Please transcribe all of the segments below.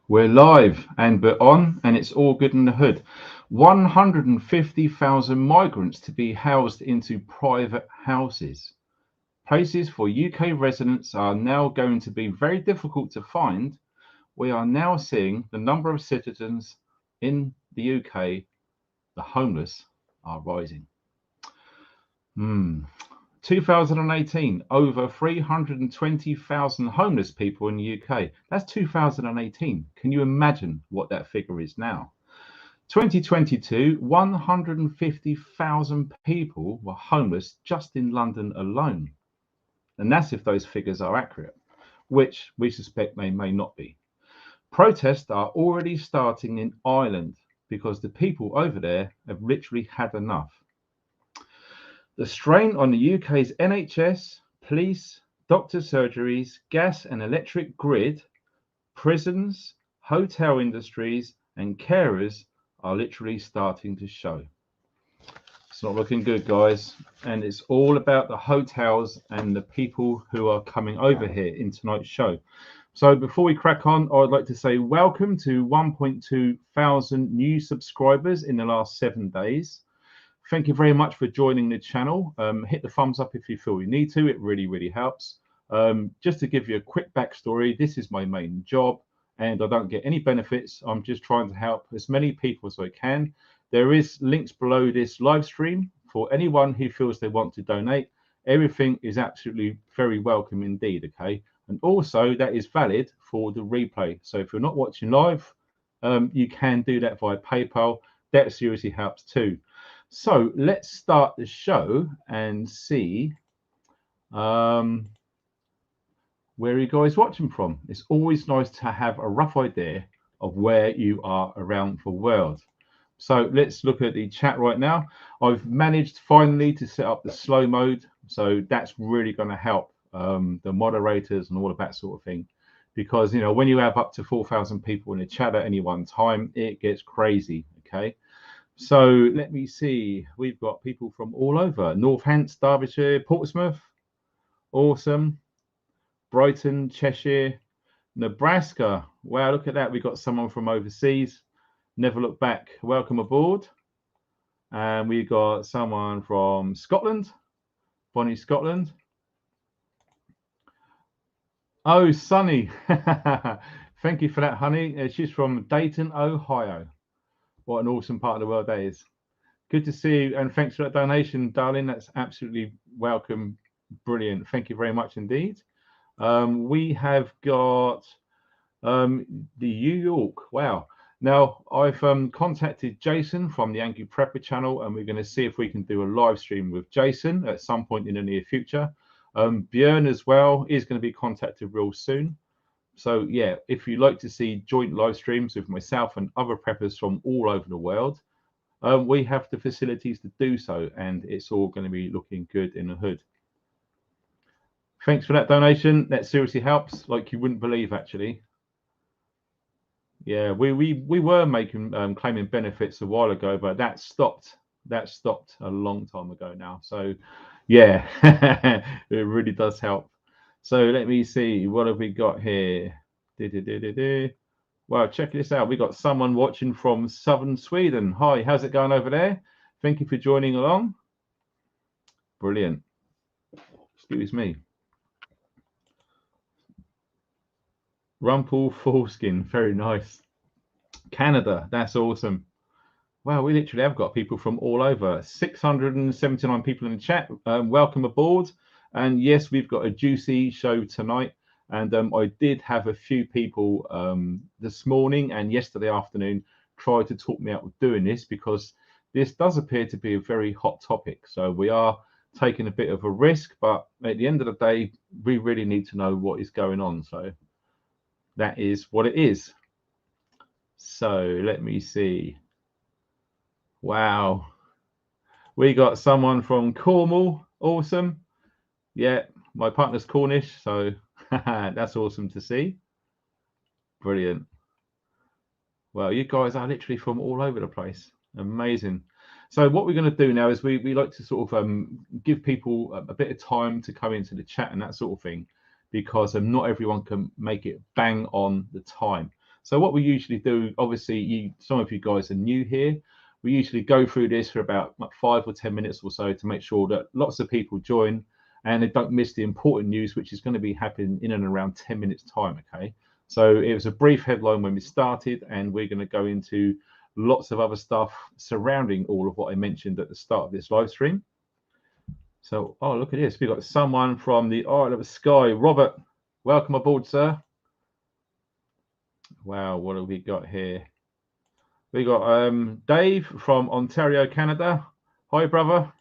We're live and we're on, and it's all good in the hood. 150,000 migrants to be housed into private houses. Places for UK residents are now going to be very difficult to find. We are now seeing the number of citizens in the UK, the homeless, are rising. Hmm. 2018, over 320,000 homeless people in the UK. That's 2018. Can you imagine what that figure is now? 2022, 150,000 people were homeless just in London alone. And that's if those figures are accurate, which we suspect they may not be. Protests are already starting in Ireland because the people over there have literally had enough. The strain on the UK's NHS, police, doctor surgeries, gas and electric grid, prisons, hotel industries, and carers are literally starting to show. It's not looking good, guys. And it's all about the hotels and the people who are coming over here in tonight's show. So before we crack on, I'd like to say welcome to 1.2 thousand new subscribers in the last 7 days. Thank you very much for joining the channel. Hit the thumbs up if you feel you need to. It really, really helps. Just to give you a quick backstory, this is my main job and I don't get any benefits. I'm just trying to help as many people as I can. There is links below this live stream for anyone who feels they want to donate. Everything is absolutely very welcome indeed, okay? And also that is valid for the replay. So if you're not watching live, you can do that via PayPal. That seriously helps too. So let's start the show and see where you guys watching from. It's always nice to have a rough idea of where you are around the world. So let's look at the chat right now. I've managed finally to set up the slow mode. So that's really going to help the moderators and all of that sort of thing. Because, you know, when you have up to 4,000 people in a chat at any one time, it gets crazy, okay? So let me see. We've got people from all over. Northants, Derbyshire, Portsmouth. Awesome. Brighton, Cheshire, Nebraska. Wow, look at that. We've got someone from overseas. Never look back. Welcome aboard. And we got someone from Scotland, Bonnie, Scotland. Oh, Sunny. Thank you for that, honey. She's from Dayton, Ohio. What an awesome part of the world that is. Good to see you. And thanks for that donation, darling. That's absolutely welcome. Brilliant. Thank you very much indeed. We have got the New York. Wow. Now, I've contacted Jason from the Yankee Prepper channel, and we're going to see if we can do a live stream with Jason at some point in the near future. Björn as well is going to be contacted real soon. So, yeah, if you'd like to see joint live streams with myself and other preppers from all over the world, we have the facilities to do so, and it's all going to be looking good in the hood. Thanks for that donation. That seriously helps, like you wouldn't believe, actually. Yeah, we were making claiming benefits a while ago, but that stopped. That stopped a long time ago now. So, yeah, it really does help. So let me see, what have we got here? Well, check this out. We got someone watching from southern Sweden. Hi, how's it going over there? Thank you for joining along. Brilliant. Excuse me. Rumpel Foreskin, very nice. Canada, that's awesome. Wow, we literally have got people from all over. 679 people in the chat. Welcome aboard. And yes, we've got a juicy show tonight. And I did have a few people this morning and yesterday afternoon try to talk me out of doing this because this does appear to be a very hot topic. So we are taking a bit of a risk, but at the end of the day, we really need to know what is going on. So that is what it is. So let me see. Wow. We got someone from Cornwall. Awesome. Yeah, my partner's Cornish, so that's awesome to see. Brilliant. Well, you guys are literally from all over the place. Amazing. So what we're going to do now is we like to sort of give people a bit of time to come into the chat and that sort of thing, because not everyone can make it bang on the time. So what we usually do, obviously, some of you guys are new here. We usually go through this for about 5 or 10 minutes or so to make sure that lots of people join and they don't miss the important news, which is going to be happening in and around 10 minutes time. Okay, so it was a brief headline when we started, and we're going to go into lots of other stuff surrounding all of what I mentioned at the start of this live stream. So, oh, look at this. We've got someone from the Isle of Skye. Robert, welcome aboard, sir. Wow, what have we got here? We got Dave from Ontario, Canada. Hi, brother.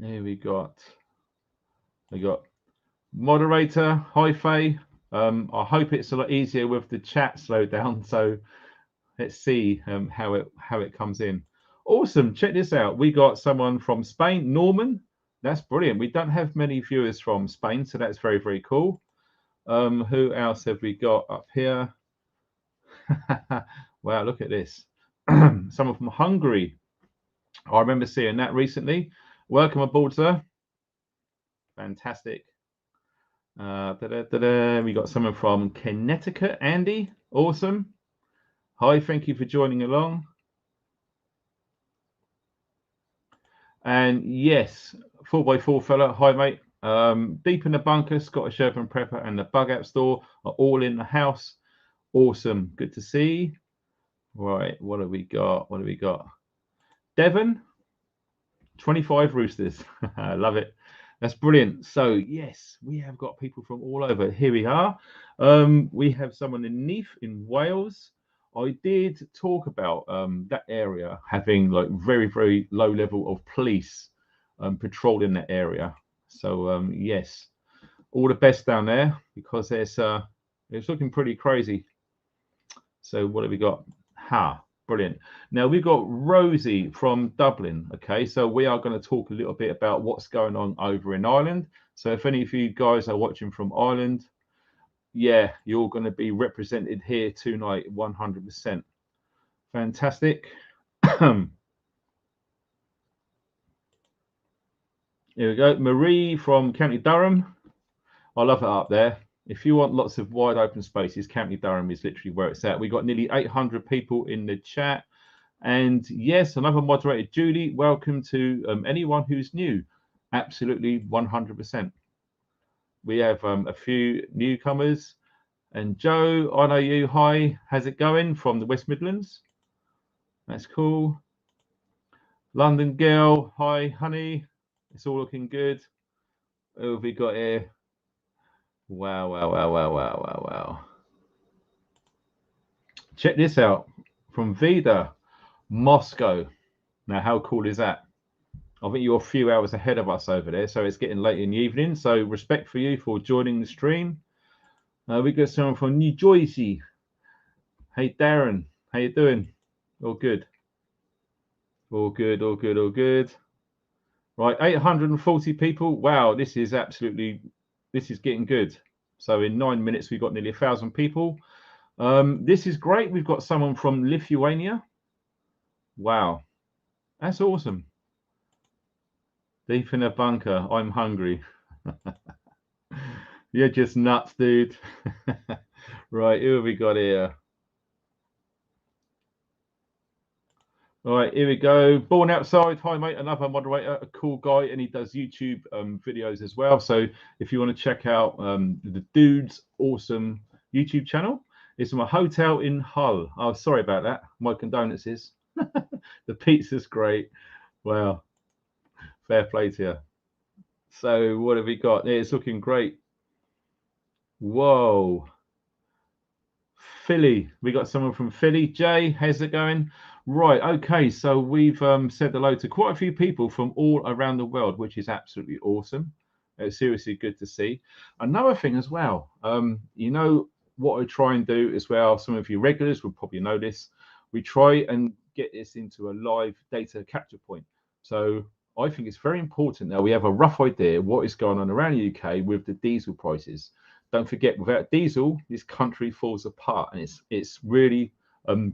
Here we got moderator. Hi, Faye. I hope it's a lot easier with the chat slowed down. So let's see how it comes in. Awesome. Check this out. We got someone from Spain, Norman. That's brilliant. We don't have many viewers from Spain, so that's very, very cool. Who else have we got up here? Wow, look at this. Someone from Hungary. I remember seeing that recently. Welcome aboard, sir. Fantastic. We got someone from Connecticut, Andy. Awesome. Hi, thank you for joining along. And yes, 4x4 fella. Hi, mate. Deep in the Bunker, Scottish Urban Prepper, and the Bug App Store are all in the house. Awesome. Good to see. Right, what have we got? What have we got? Devon, 25 roosters. I love it. That's brilliant. So yes, we have got people from all over. Here we are. We have someone in Neath in Wales. I did talk about that area having like very, very low level of police patrolling that area. So yes, all the best down there, because it's looking pretty crazy. So what have we got? Brilliant. Now we've got Rosie from Dublin. Okay, so we are going to talk a little bit about what's going on over in Ireland. So if any of you guys are watching from Ireland, yeah, you're going to be represented here tonight, 100%. Fantastic. Here we go. Marie from County Durham. I love it up there. If you want lots of wide open spaces, County Durham is literally where it's at. We got nearly 800 people in the chat. And yes, another moderator, Julie, welcome to anyone who's new. Absolutely 100%. We have a few newcomers. And Joe, I know you. Hi, how's it going from the West Midlands? That's cool. London girl, hi, honey. It's all looking good. Who have we got here? Wow. Check this out from Vida, Moscow. Now, how cool is that? I think you're a few hours ahead of us over there, so it's getting late in the evening. So respect for you for joining the stream. We got someone from New Jersey. Hey, Darren, how you doing? All good. All good. Right, 840 people. Wow, this is getting good. So in 9 minutes, we've got nearly 1,000 people. This is great. We've got someone from Lithuania. Wow, that's awesome. Deep in a bunker, I'm hungry. You're just nuts, dude. Right, who have we got here? All right, here we go. Born Outside. Hi, mate. Another moderator, a cool guy, and he does YouTube videos as well. So if you want to check out the dude's awesome YouTube channel, it's from a hotel in Hull. Oh, sorry about that. My condolences. The pizza's great. Wow. Fair play to you. So what have we got? Yeah, it's looking great. Whoa. Philly. We got someone from Philly. Jay, how's it going? Right, okay, so we've said hello to quite a few people from all around the world, which is absolutely awesome. It's seriously good to see. Another thing as well, you know what I try and do as well, some of you regulars will probably know this, we try and get this into a live data capture point. So I think it's very important that we have a rough idea what is going on around the UK with the diesel prices. Don't forget, without diesel, this country falls apart, and it's really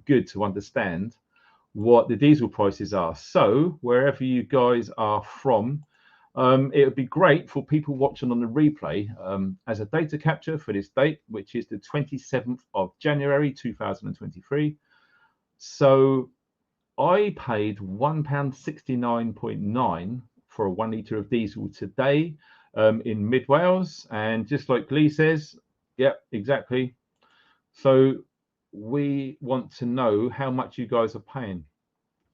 good to understand what the diesel prices are. So wherever you guys are from, It would be great for people watching on the replay as a data capture for this date, which is the 27th of January 2023. So I paid £1.69.9 for a 1 litre of diesel today in Mid Wales. And just like Lee says, yep, exactly. So we want to know how much you guys are paying,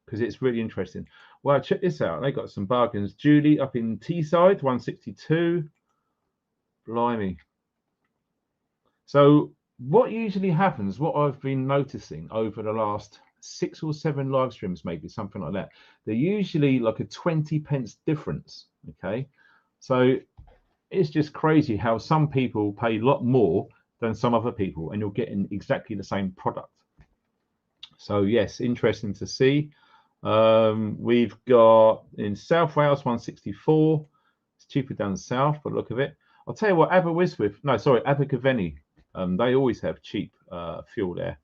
because it's really interesting. Well, check this out. They got some bargains. Julie up in Teesside, 162. Blimey. So what usually happens, what I've been noticing over the last 6 or 7 live streams, maybe something like that, they're usually like a 20 pence difference. Okay. So it's just crazy how some people pay a lot more than some other people, and you're getting exactly the same product. So yes, interesting to see. We've got in South Wales 164. It's cheaper down south, but look of it. I'll tell you what, Abergavenny. They always have cheap fuel there.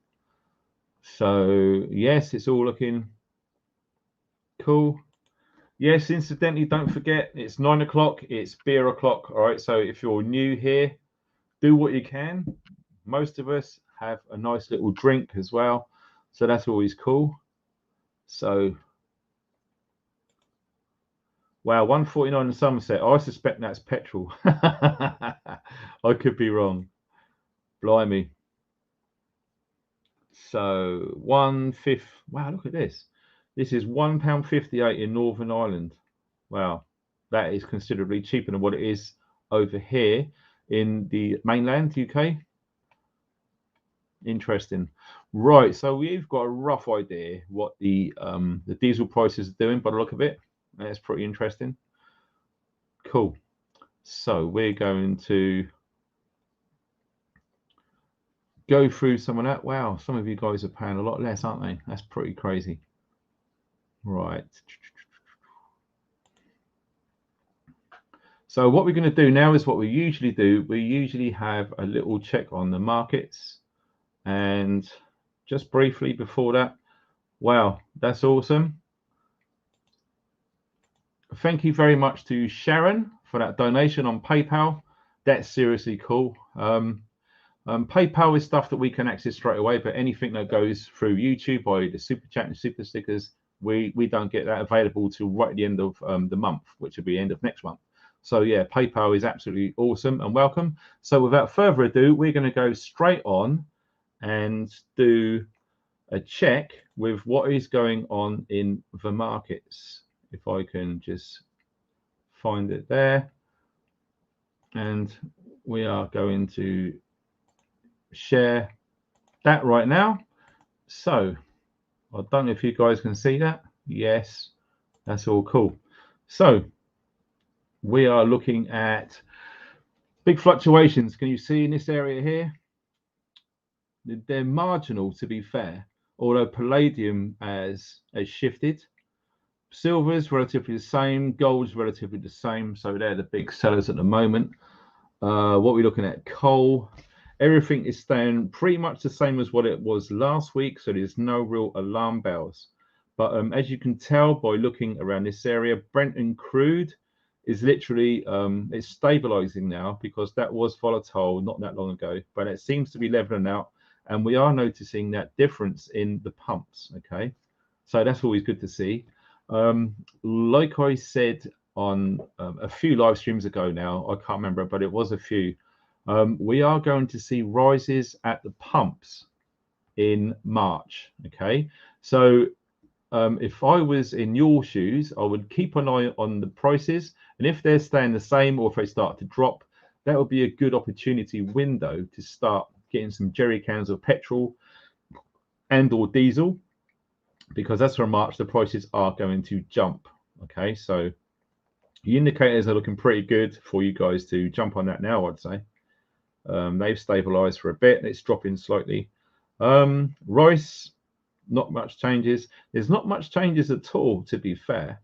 So yes, it's all looking cool. Yes, incidentally, don't forget it's 9 o'clock. It's beer o'clock. All right. So if you're new here, do what you can. Most of us have a nice little drink as well, so that's always cool. So, wow, 149 in Somerset. I suspect that's petrol. I could be wrong. Blimey. So 1/5. Wow, look at this. This is £1.58 in Northern Ireland. Wow, that is considerably cheaper than what it is over here in the mainland UK. Interesting. Right, so we've got a rough idea what the diesel prices are doing by the look of it. That's pretty interesting. Cool. So we're going to go through some of that. Wow, some of you guys are paying a lot less, aren't they? That's pretty crazy. Right. So what we're going to do now is what we usually do. We usually have a little check on the markets. And just briefly before that, wow, that's awesome. Thank you very much to Sharon for that donation on PayPal. That's seriously cool. PayPal is stuff that we can access straight away, but anything that goes through YouTube or the super chat and super stickers, we don't get that available till right at the end of the month, which will be end of next month. So yeah, PayPal is absolutely awesome and welcome. So without further ado, we're going to go straight on and do a check with what is going on in the markets. If I can just find it there. And we are going to share that right now. So I don't know if you guys can see that. Yes, that's all cool. So we are looking at big fluctuations. Can you see in this area here? They're marginal, to be fair, although palladium has shifted. Silver's relatively the same, gold's relatively the same, so they're the big sellers at the moment. What we're looking at, coal, everything is staying pretty much the same as what it was last week, so there's no real alarm bells. But as you can tell by looking around this area, Brent and crude is literally it's stabilizing now, because that was volatile not that long ago, but it seems to be leveling out, and we are noticing that difference in the pumps. Okay, so that's always good to see. Like I said on a few live streams ago now, I can't remember, but it was a few. We are going to see rises at the pumps in March. Okay, so if I was in your shoes, I would keep an eye on the prices, and if they're staying the same or if they start to drop, that would be a good opportunity window to start getting some jerry cans of petrol and or diesel, because as for March, the prices are going to jump. Okay, so the indicators are looking pretty good for you guys to jump on that now, I'd say. They've stabilized for a bit. It's dropping slightly. Rice, not much changes. There's not much changes at all, to be fair.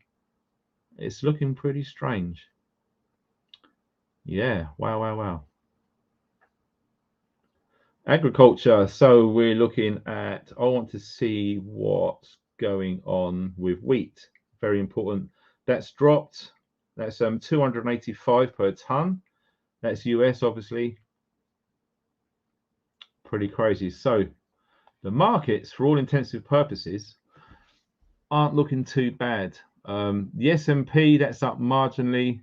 It's looking pretty strange. Yeah, wow. Agriculture. So we're looking at, I want to see what's going on with wheat. Very important. That's dropped. That's 285 per ton. That's US, obviously. Pretty crazy. So the markets, for all intensive purposes, aren't looking too bad. The S&P, that's up marginally.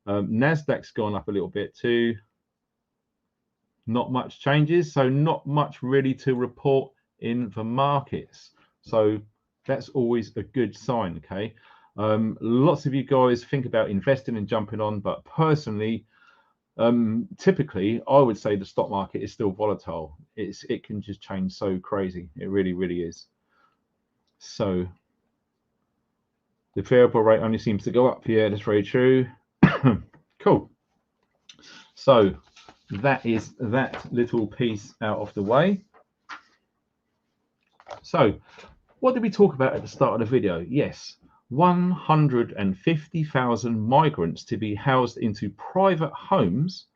Nasdaq's gone up a little bit too. Not much changes, so not much really to report in the markets. So that's always a good sign. Okay. Lots of you guys think about investing and jumping on, but personally, typically I would say the stock market is still volatile. It can just change so crazy. It really, really is. So the variable rate only seems to go up. Yeah, that's very true. Cool. So that is that little piece out of the way. So what did we talk about at the start of the video? Yes, 150,000 migrants to be housed into private homes.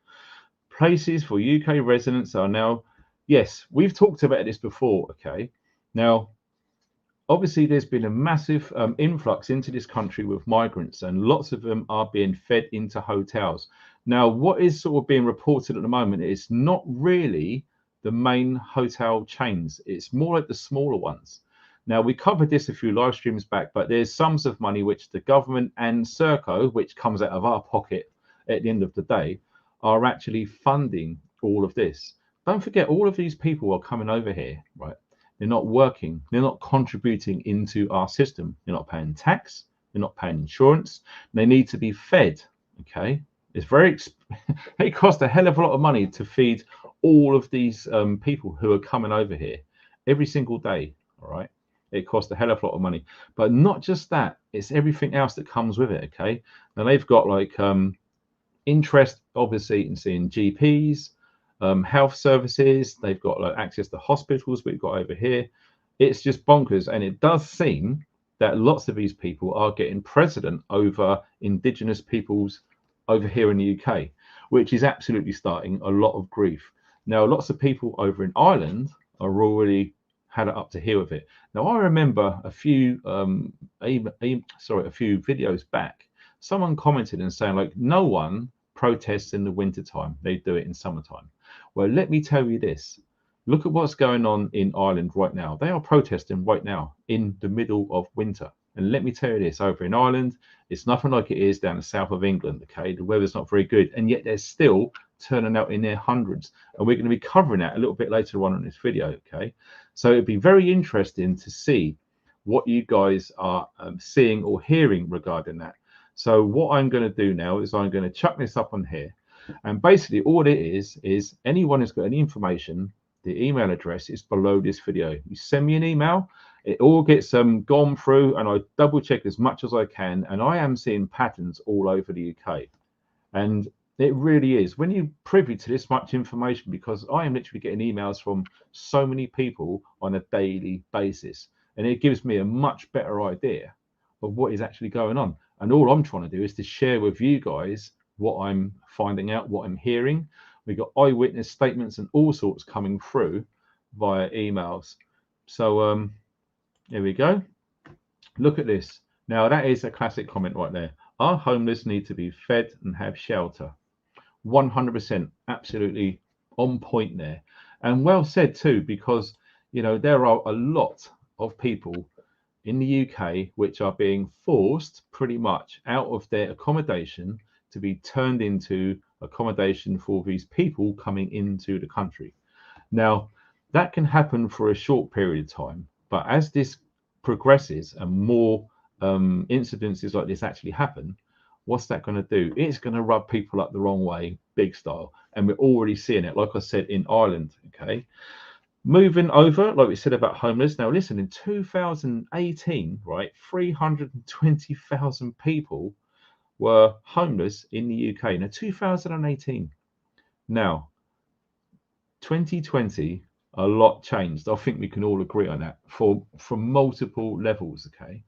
Places for UK residents are now, yes, we've talked about this before. Okay, now obviously there's been a massive influx into this country with migrants, and lots of them are being fed into hotels. Now, what is sort of being reported at the moment is not really the main hotel chains. It's more like the smaller ones. Now, we covered this a few live streams back, but there's sums of money which the government and Serco, which comes out of our pocket at the end of the day, are actually funding all of this. Don't forget, all of these people are coming over here, right? They're not working. They're not contributing into our system. They're not paying tax. They're not paying insurance. They need to be fed. Okay, it's very. It costs a hell of a lot of money to feed all of these people who are coming over here every single day. All right, it costs a hell of a lot of money. But not just that. It's everything else that comes with it. Okay, now they've got like interest, obviously, in seeing GPs. Health services, they've got like access to hospitals we've got over here. It's just bonkers, and it does seem that lots of these people are getting precedent over indigenous peoples over here in the UK, which is absolutely starting a lot of grief. Now, lots of people over in Ireland are already had it up to here with it. Now, I remember a few videos back, someone commented and saying like, no one protests in the wintertime, they do it in summertime. Well, let me tell you this. Look at what's going on in Ireland right now. They are protesting right now in the middle of winter. And let me tell you this, over in Ireland, it's nothing like it is down the south of England. Okay, the weather's not very good, and yet they're still turning out in their hundreds. And we're going to be covering that a little bit later on in this video. Okay, so it'd be very interesting to see what you guys are seeing or hearing regarding that. So what I'm going to do now is I'm going to chuck this up on here. And basically all it is anyone who's got any information, the email address is below this video. You send me an email, it all gets gone through, and I double check as much as I can. And I am seeing patterns all over the UK. And it really is. When you're privy to this much information, because I am literally getting emails from so many people on a daily basis, and it gives me a much better idea of what is actually going on. And all I'm trying to do is to share with you guys what I'm finding out, what I'm hearing. We've got eyewitness statements and all sorts coming through via emails. So here we go. Look at this. Now that is a classic comment right there. Our homeless need to be fed and have shelter. 100% absolutely on point there. And well said too, because you know there are a lot of people in the UK which are being forced pretty much out of their accommodation to be turned into accommodation for these people coming into the country. Now, that can happen for a short period of time, but as this progresses and more incidences like this actually happen, what's that going to do? It's going to rub people up the wrong way, big style. And we're already seeing it, like I said, in Ireland, okay? Moving over, like we said about homeless. Now, listen, in 2018, right, 320,000 people were homeless in the UK. Now, 2018. Now, 2020, a lot changed. I think we can all agree on that from multiple levels, okay?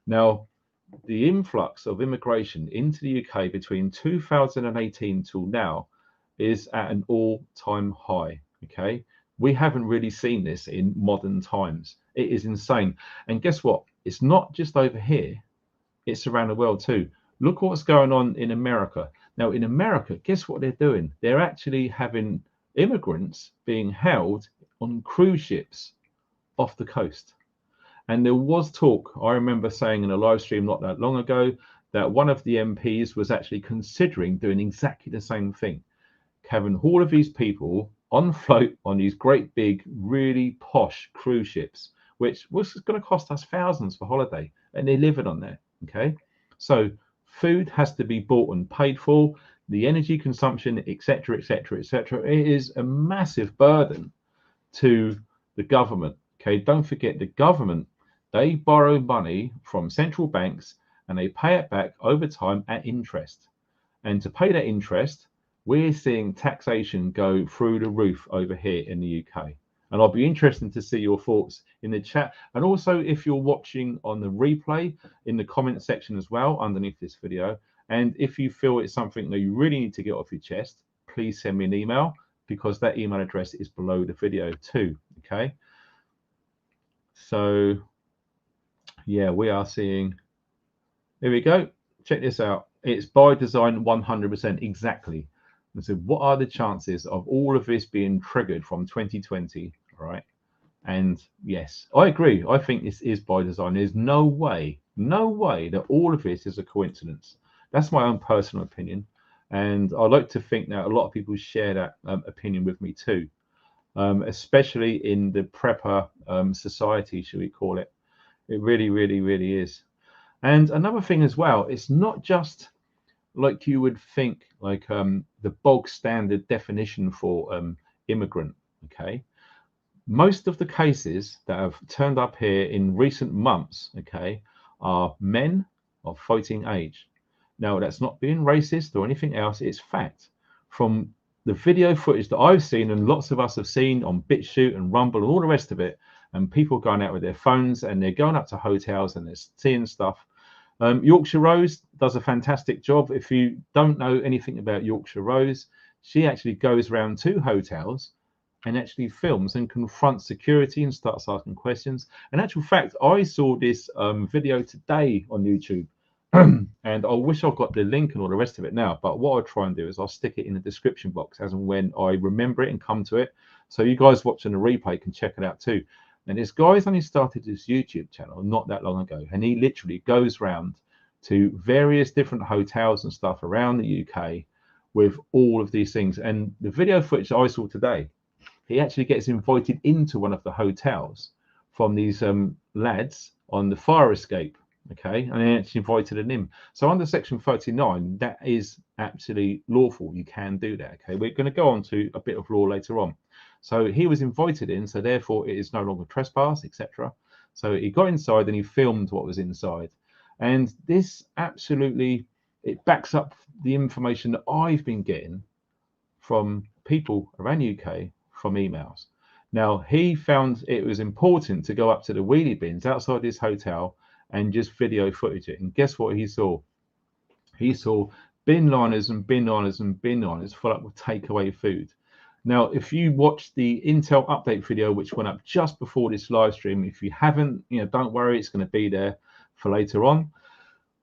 Now, the influx of immigration into the UK between 2018 till now is at an all-time high, okay? We haven't really seen this in modern times. It is insane. And guess what? It's not just over here. It's around the world too. Look what's going on in America. Now, in America, guess what they're doing? They're actually having immigrants being held on cruise ships off the coast. And there was talk, I remember saying in a live stream not that long ago, that one of the MPs was actually considering doing exactly the same thing, having all of these people on float on these great big, really posh cruise ships, which was going to cost us thousands for holiday, and they're living on there. Okay, so food has to be bought and paid for, the energy consumption, etc., etc., etc. It is a massive burden to the government. Okay, don't forget the government, they borrow money from central banks and they pay it back over time at interest. And to pay that interest, we're seeing taxation go through the roof over here in the UK. And I'll be interested to see your thoughts in the chat. And also, if you're watching on the replay, in the comment section as well, underneath this video. And if you feel it's something that you really need to get off your chest, please send me an email, because that email address is below the video too. Okay. So, yeah, we are seeing, here we go. Check this out. It's by design 100% exactly. And so what are the chances of all of this being triggered from 2020, right? And yes, I agree. I think this is by design. There's no way that all of this is a coincidence. That's my own personal opinion. And I like to think that a lot of people share that opinion with me too, especially in the prepper society, should we call it. It really, really, really is. And another thing as well, it's not just like you would think, like the bog standard definition for immigrant. Okay, most of the cases that have turned up here in recent months, okay, are men of voting age. Now, that's not being racist or anything else, it's fact. From the video footage that I've seen, and lots of us have seen on BitChute and Rumble and all the rest of it, and people going out with their phones and they're going up to hotels and they're seeing stuff. Yorkshire Rose does a fantastic job. If you don't know anything about Yorkshire Rose, she actually goes around to hotels and actually films and confronts security and starts asking questions. In actual fact, I saw this video today on YouTube, and I wish I got the link and all the rest of it now. But what I'll try and do is I'll stick it in the description box as and when I remember it and come to it, so you guys watching the replay can check it out too. And this guy's only started his YouTube channel not that long ago, and he literally goes around to various different hotels and stuff around the UK with all of these things. And the video footage I saw today, he actually gets invited into one of the hotels from these lads on the fire escape. Okay, and they actually invited him in. So under Section 39, that is absolutely lawful. You can do that. Okay, we're going to go on to a bit of law later on. So he was invited in, so therefore it is no longer trespass, etc. So he got inside and he filmed what was inside. And this absolutely, it backs up the information that I've been getting from people around the UK from emails. Now, he found it was important to go up to the wheelie bins outside this hotel and just video footage it. And guess what he saw? He saw bin liners and bin liners and bin liners full up with takeaway food. Now, if you watch the Intel update video, which went up just before this live stream, if you haven't, don't worry, it's going to be there for later on.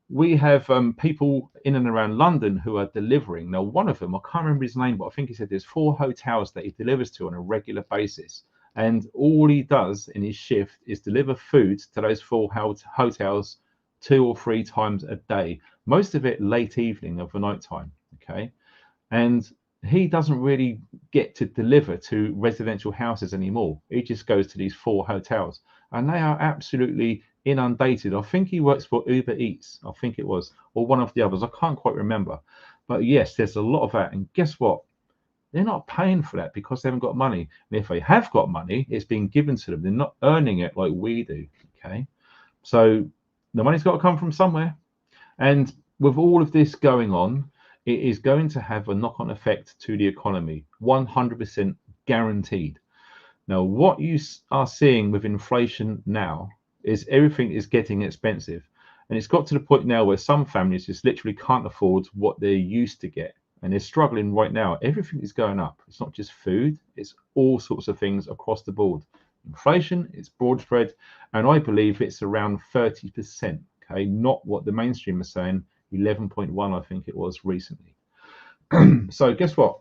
We have people in and around London who are delivering. Now, one of them, I can't remember his name, but I think he said there's 4 hotels that he delivers to on a regular basis. And all he does in his shift is deliver food to those 4 hotels 2 or 3 times a day, most of it late evening of the night time. Okay. And he doesn't really get to deliver to residential houses anymore. He just goes to these 4 hotels, and they are absolutely inundated. I think he works for Uber Eats, I think it was, or one of the others. I can't quite remember. But yes, there's a lot of that. And guess what? They're not paying for that because they haven't got money. And if they have got money, it's being given to them. They're not earning it like we do. Okay. So the money's got to come from somewhere. And with all of this going on, it is going to have a knock-on effect to the economy, 100% guaranteed. Now, what you are seeing with inflation now is everything is getting expensive. And it's got to the point now where some families just literally can't afford what they used to get. And they're struggling right now. Everything is going up. It's not just food, it's all sorts of things across the board. Inflation, it's broad spread, and I believe it's around 30%. Okay, not what the mainstream is saying. 11.1, I think it was recently. So guess what?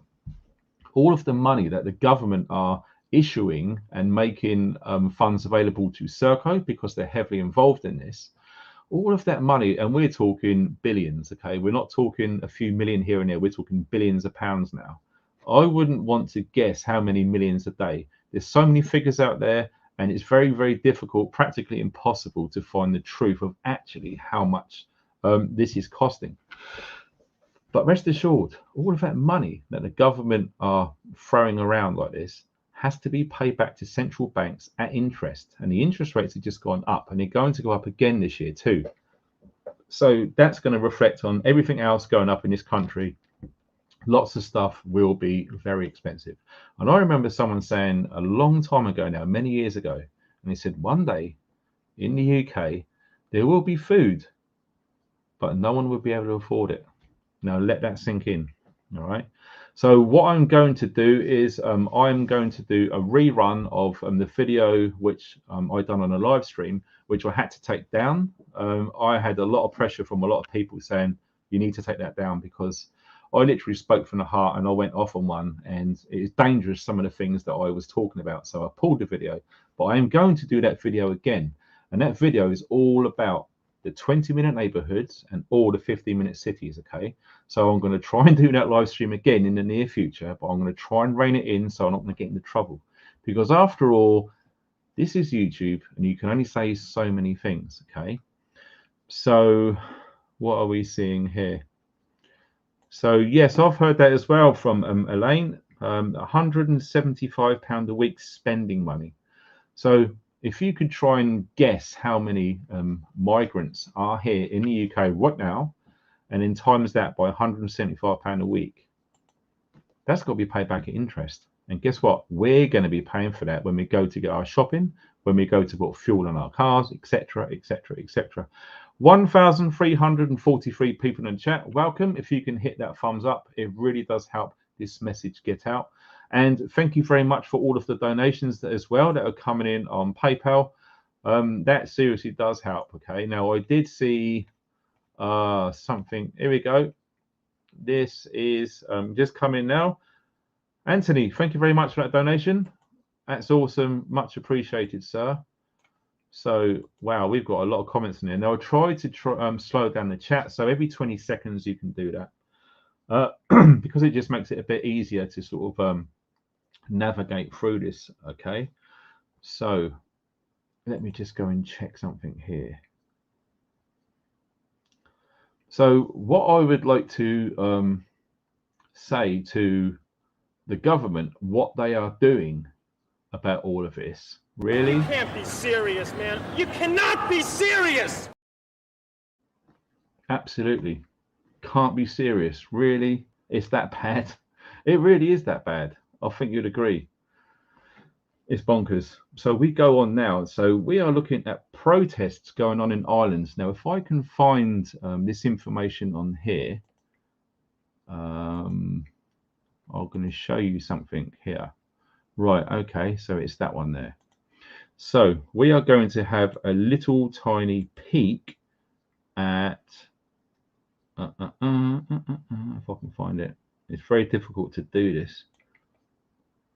All of the money that the government are issuing and making funds available to Serco, because they're heavily involved in this, all of that money, and we're talking billions, okay? We're not talking a few million here and there. We're talking billions of pounds now. I wouldn't want to guess how many millions a day. There's so many figures out there, and it's very, very difficult, practically impossible to find the truth of actually how much this is costing. But rest assured, all of that money that the government are throwing around like this has to be paid back to central banks at interest. And the interest rates have just gone up, and they're going to go up again this year too. So that's going to reflect on everything else going up in this country. Lots of stuff will be very expensive. And I remember someone saying a long time ago now, many years ago, and he said, one day in the UK, there will be food, but no one will be able to afford it. Now let that sink in. All right. So what I'm going to do is I'm going to do a rerun of the video which I done on a live stream, which I had to take down. I had a lot of pressure from a lot of people saying you need to take that down, because I literally spoke from the heart and I went off on one, and it is dangerous, some of the things that I was talking about. So I pulled the video, but I am going to do that video again. And that video is all about the 20-minute neighborhoods and all the 15-minute cities. Okay, so I'm going to try and do that live stream again in the near future, but I'm going to try and rein it in so I'm not going to get into trouble, because after all, this is YouTube and you can only say so many things. Okay, so what are we seeing here? So yes, I've heard that as well from Elaine. £175 a week spending money. So if you could try and guess how many migrants are here in the UK right now, and then times that by £175 a week, that's got to be paid back at interest. And guess what? We're going to be paying for that when we go to get our shopping, when we go to put fuel on our cars, etc., etc., etc. 1,343 people in the chat. Welcome. If you can hit that thumbs up, it really does help this message get out. And thank you very much for all of the donations as well that are coming in on PayPal. That seriously does help. Okay, now I did see something. Here we go. This is just coming now. Anthony, thank you very much for that donation. That's awesome. Much appreciated, sir. So, wow, we've got a lot of comments in there. Now, I'll try to slow down the chat. So every 20 seconds you can do that. Because it just makes it a bit easier to sort of navigate through this. Okay, so let me just go and check something here. So what I would like to say to the government, what they are doing about all of this, really? You can't be serious, man. You cannot be serious. Absolutely. Can't be serious. Really? It's that bad? It really is that bad. I think you'd agree. It's bonkers. So we go on now. So we are looking at protests going on in Ireland. Now, if I can find this information on here, I'm going to show you something here. Right. Okay. So it's that one there. So we are going to have a little tiny peek at if I can find it. It's very difficult to do this.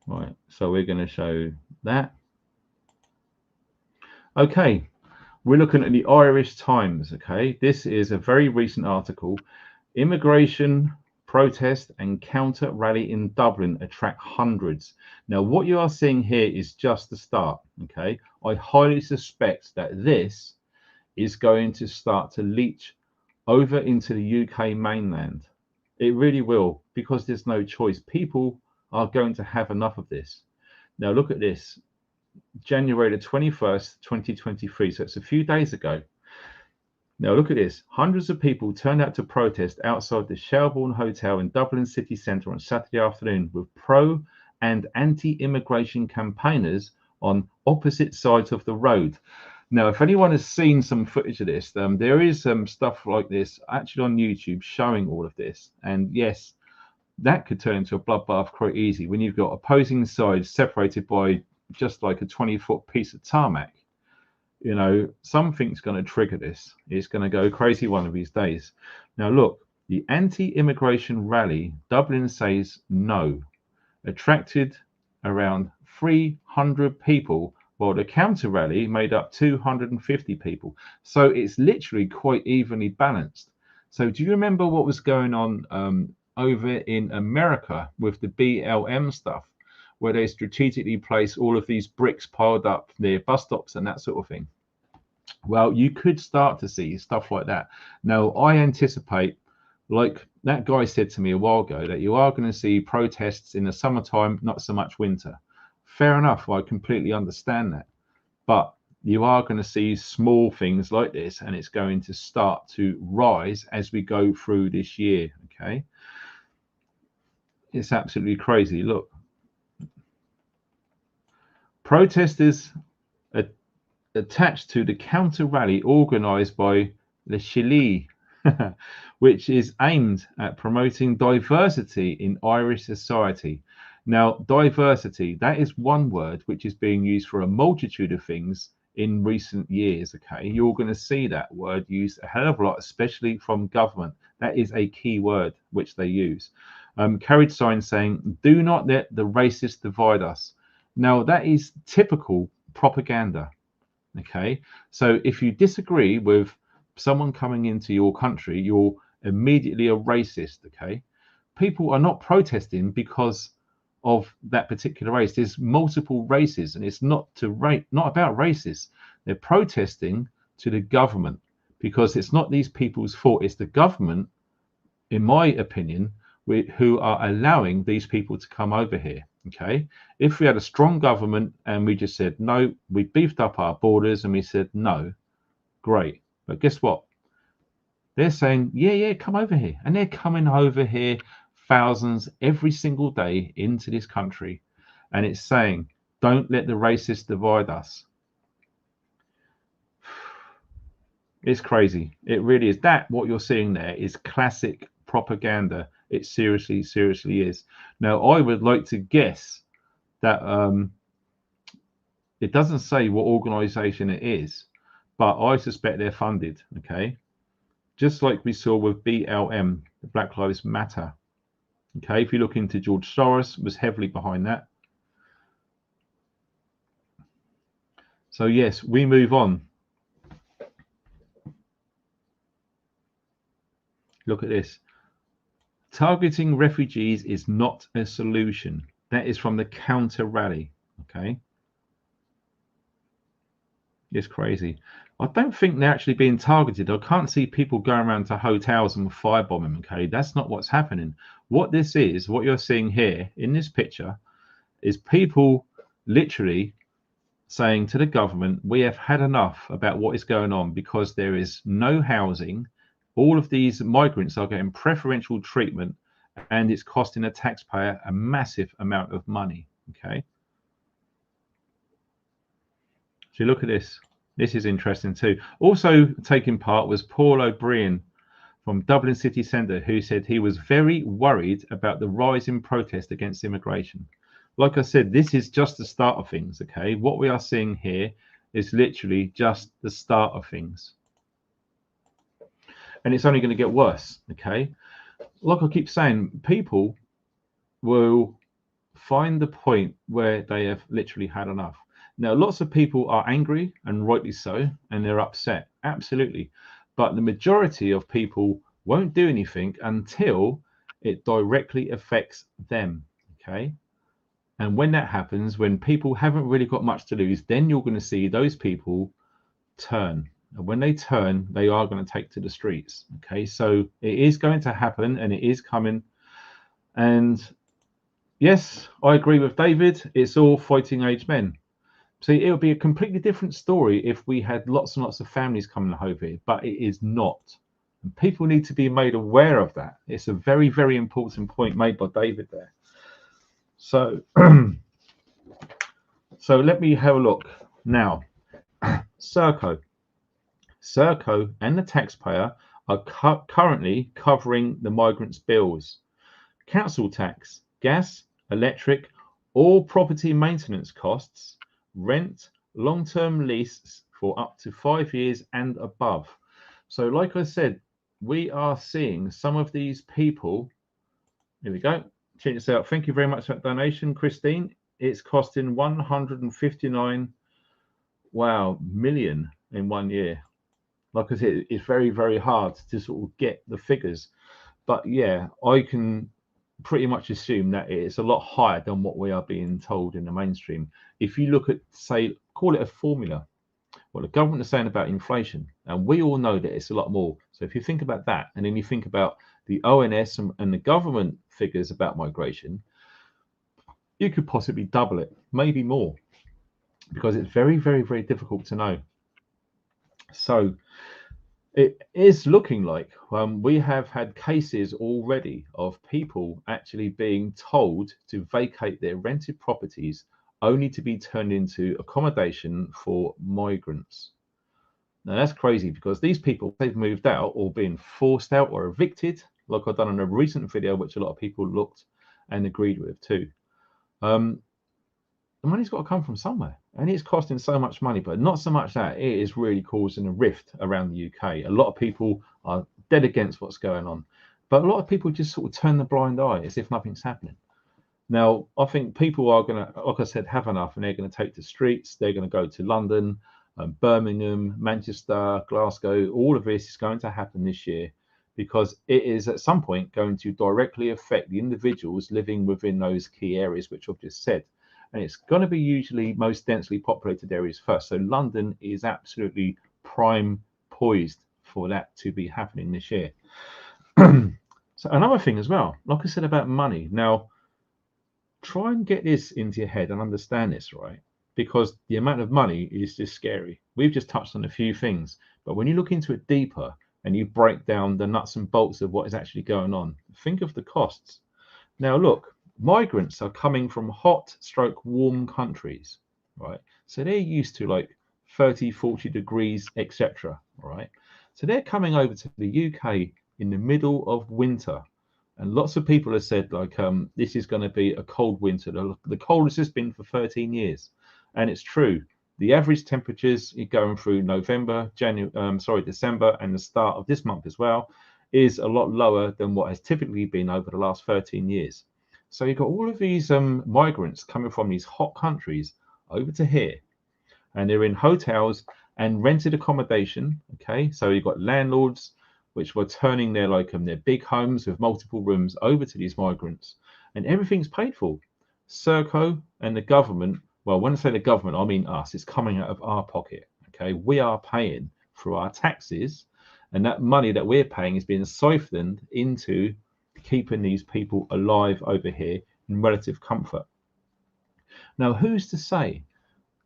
Right, so we're going to show that. Okay, we're looking at the Irish Times. Okay, this is a very recent article. Immigration protest and counter rally in Dublin attract hundreds. Now, what you are seeing here is just the start. Okay, I highly suspect that this is going to start to leach over into the UK mainland. It really will, because there's no choice. People are going to have enough of this. Now look at this, January the 21st, 2023. So it's a few days ago. Now look at this. Hundreds of people turned out to protest outside the Shelbourne Hotel in Dublin city centre on Saturday afternoon, with pro and anti-immigration campaigners on opposite sides of the road. Now, if anyone has seen some footage of this, there is some stuff like this actually on YouTube showing all of this. And yes, that could turn into a bloodbath quite easy when you've got opposing sides separated by just like a 20-foot piece of tarmac. You know, something's going to trigger this. It's going to go crazy one of these days. Now, look, the anti-immigration rally, Dublin says no, attracted around 300 people, while the counter rally made up 250 people. So it's literally quite evenly balanced. So do you remember what was going on over in America with the BLM stuff, where they strategically place all of these bricks piled up near bus stops and that sort of thing? Well, you could start to see stuff like that. Now, I anticipate, like that guy said to me a while ago, that you are going to see protests in the summertime, not so much winter. Fair enough, I completely understand that. But you are going to see small things like this, and it's going to start to rise as we go through this year. Okay. It's absolutely crazy. Look, protesters attached to the counter rally organized by Le Chili, which is aimed at promoting diversity in Irish society. Now, diversity, that is one word which is being used for a multitude of things in recent years. Okay, you're going to see that word used a hell of a lot, especially from government. That is a key word which they use. Carried signs saying, "Do not let the racists divide us." Now, that is typical propaganda. Okay, so if you disagree with someone coming into your country, you're immediately a racist. Okay, people are not protesting because of that particular race. There's multiple races, and it's not about races. They're protesting to the government because it's not these people's fault. It's the government, in my opinion, who are allowing these people to come over here. Okay, if we had a strong government and we just said no, we beefed up our borders and we said no, great. But guess what? They're saying, yeah, come over here. And they're coming over here, thousands every single day into this country. And it's saying, don't let the racists divide us. It's crazy. It really is. That, what you're seeing there, is classic propaganda. It seriously is. Now, I would like to guess that it doesn't say what organization it is, but I suspect they're funded. Okay, just like we saw with BLM, the Black Lives Matter. Okay, if you look into George Soros, was heavily behind that. So yes, we move on. Look at this. Targeting refugees is not a solution. That is from the counter rally. Okay, it's crazy. I don't think they're actually being targeted. I can't see people going around to hotels and firebombing. Okay, that's not what's happening. What this is, what you're seeing here in this picture, is people literally saying to the government, we have had enough about what is going on because there is no housing. All of these migrants are getting preferential treatment, and it's costing the taxpayer a massive amount of money. Okay, so look at this. This is interesting too. Also taking part was Paul O'Brien from Dublin City Centre, who said he was very worried about the rise in protest against immigration. Like I said, this is just the start of things. Okay, what we are seeing here is literally just the start of things, and it's only going to get worse. Okay, like I keep saying, people will find the point where they have literally had enough. Now, lots of people are angry, and rightly so, and they're upset, absolutely. But the majority of people won't do anything until it directly affects them. Okay, and when that happens, when people haven't really got much to lose, then you're going to see those people turn. And when they turn, they are going to take to the streets. Okay, so it is going to happen, and it is coming. And yes, I agree with David. It's all fighting age men. See, it would be a completely different story if we had lots and lots of families coming over here, but it is not. And people need to be made aware of that. It's a very, very important point made by David there. So, so let me have a look now. Serco and the taxpayer are currently covering the migrants' bills. Council tax, gas, electric, all property maintenance costs, rent, long-term lease for up to 5 years and above. So like I said, we are seeing some of these people. Here we go. Check this out. Thank you very much for that donation, Christine. It's costing 159 million in 1 year. Like I said, it's very, very hard to sort of get the figures. But yeah, I can pretty much assume that it's a lot higher than what we are being told in the mainstream. If you look at, say, call it a formula, what the government is saying about inflation, and we all know that it's a lot more. So if you think about that, and then you think about the ONS and the government figures about migration, you could possibly double it, maybe more, because it's very, very, very difficult to know. So it is looking like we have had cases already of people actually being told to vacate their rented properties only to be turned into accommodation for migrants. Now that's crazy, because these people, they've moved out or been forced out or evicted, like I've done in a recent video, which a lot of people looked and agreed with too. The money's got to come from somewhere, and it's costing so much money, but not so much that it is really causing a rift around the UK. A lot of people are dead against what's going on, but a lot of people just sort of turn the blind eye as if nothing's happening. Now, I think people are going to, like I said, have enough, and they're going to take to streets. They're going to go to London, Birmingham, Manchester, Glasgow. All of this is going to happen this year, because it is at some point going to directly affect the individuals living within those key areas, which I've just said. And it's going to be usually most densely populated areas first. So London is absolutely prime poised for that to be happening this year. So another thing as well, like I said about money. Now, try and get this into your head and understand this, right? Because the amount of money is just scary. We've just touched on a few things, but when you look into it deeper and you break down the nuts and bolts of what is actually going on, think of the costs. Now, look, migrants are coming from hot stroke warm countries, right? So they're used to like 30, 40 degrees, etc. Right? So they're coming over to the UK in the middle of winter. And lots of people have said, like, this is going to be a cold winter, the coldest it's been for 13 years. And it's true. The average temperatures going through November, December, and the start of this month as well, is a lot lower than what has typically been over the last 13 years. So you've got all of these migrants coming from these hot countries over to here, and they're in hotels and rented accommodation. Okay, so you've got landlords which were turning their their big homes with multiple rooms over to these migrants, and everything's paid for. Serco and the government, well, when I say the government, I mean us. It's coming out of our pocket. Okay, we are paying through our taxes, and that money that we're paying is being siphoned into keeping these people alive over here in relative comfort. Now, who's to say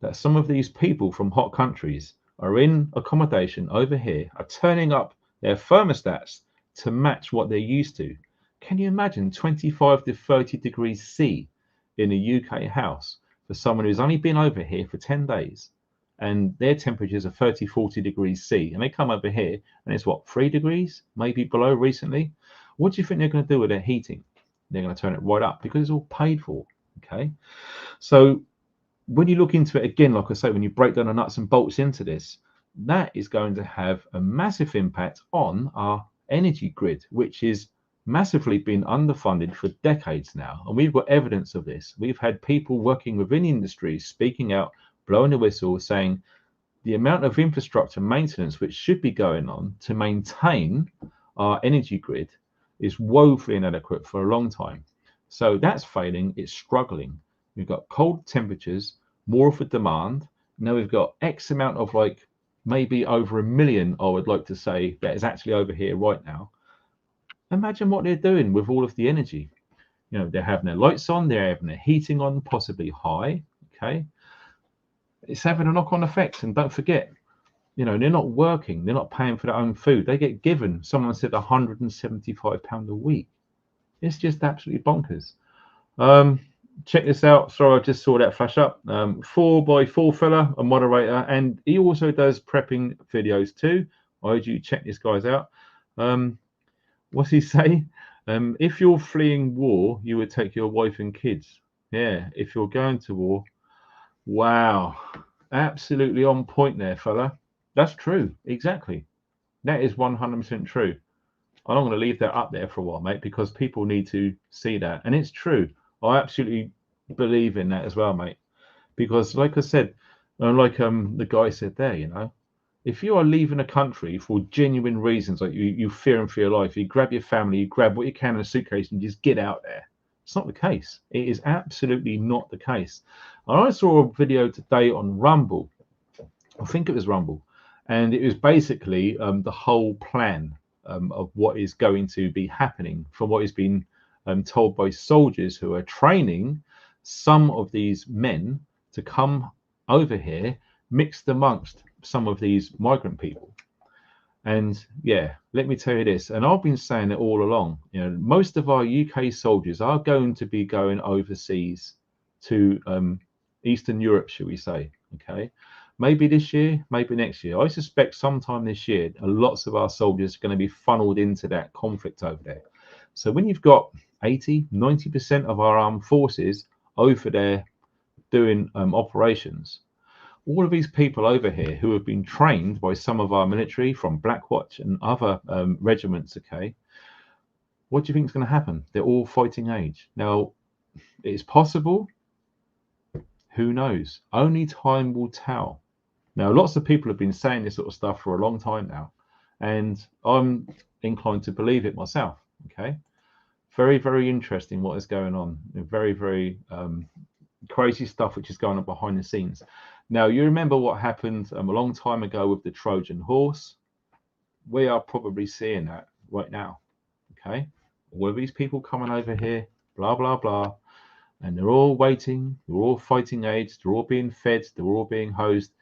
that some of these people from hot countries are in accommodation over here, are turning up their thermostats to match what they're used to? Can you imagine 25 to 30 degrees C in a UK house for someone who's only been over here for 10 days? And their temperatures are 30, 40 degrees C, and they come over here and it's what, 3 degrees, maybe below recently. What do you think they're going to do with their heating? They're going to turn it right up because it's all paid for. Okay, so when you look into it again, like I say, when you break down the nuts and bolts into this, that is going to have a massive impact on our energy grid, which is massively been underfunded for decades now. And we've got evidence of this. We've had people working within industry speaking out, blowing the whistle, saying the amount of infrastructure maintenance which should be going on to maintain our energy grid is woefully inadequate for a long time. So that's failing, it's struggling. We've got cold temperatures, more of a demand. Now we've got X amount of maybe over 1 million, I would like to say, that is actually over here right now. Imagine what they're doing with all of the energy. You know, they're having their lights on, they're having their heating on, possibly high. Okay, it's having a knock-on effect. And don't forget, you know, they're not working, they're not paying for their own food. They get given, someone said, £175 a week. It's just absolutely bonkers. Check this out. Sorry, I just saw that flash up. 4x4 fella, a moderator, and he also does prepping videos too. I urge you check this guy's out. What's he say? If you're fleeing war, you would take your wife and kids. Yeah, if you're going to war. Wow. Absolutely on point there, fella. That's true. Exactly. That is 100% true. I'm going to leave that up there for a while, mate, because people need to see that. And it's true. I absolutely believe in that as well, mate. Because, like I said, like the guy said there, if you are leaving a country for genuine reasons, like you fear and for your life, you grab your family, you grab what you can in a suitcase and just get out there. It's not the case. It is absolutely not the case. And I saw a video today on Rumble. I think it was Rumble. And it was basically the whole plan of what is going to be happening from what has been told by soldiers who are training some of these men to come over here mixed amongst some of these migrant people. And yeah, let me tell you this, and I've been saying it all along, most of our UK soldiers are going to be going overseas to Eastern Europe, shall we say, okay? Maybe this year, maybe next year. I suspect sometime this year, lots of our soldiers are going to be funneled into that conflict over there. So when you've got 80, 90% of our armed forces over there doing operations, all of these people over here who have been trained by some of our military from Blackwatch and other regiments, okay, what do you think is going to happen? They're all fighting age. Now, it's possible. Who knows? Only time will tell. Now, lots of people have been saying this sort of stuff for a long time now, and I'm inclined to believe it myself, okay? Very, very interesting what is going on. Very, very crazy stuff which is going on behind the scenes. Now, you remember what happened a long time ago with the Trojan horse? We are probably seeing that right now, okay? All of these people coming over here, blah, blah, blah, and they're all waiting, they're all fighting age, they're all being fed, they're all being hosed,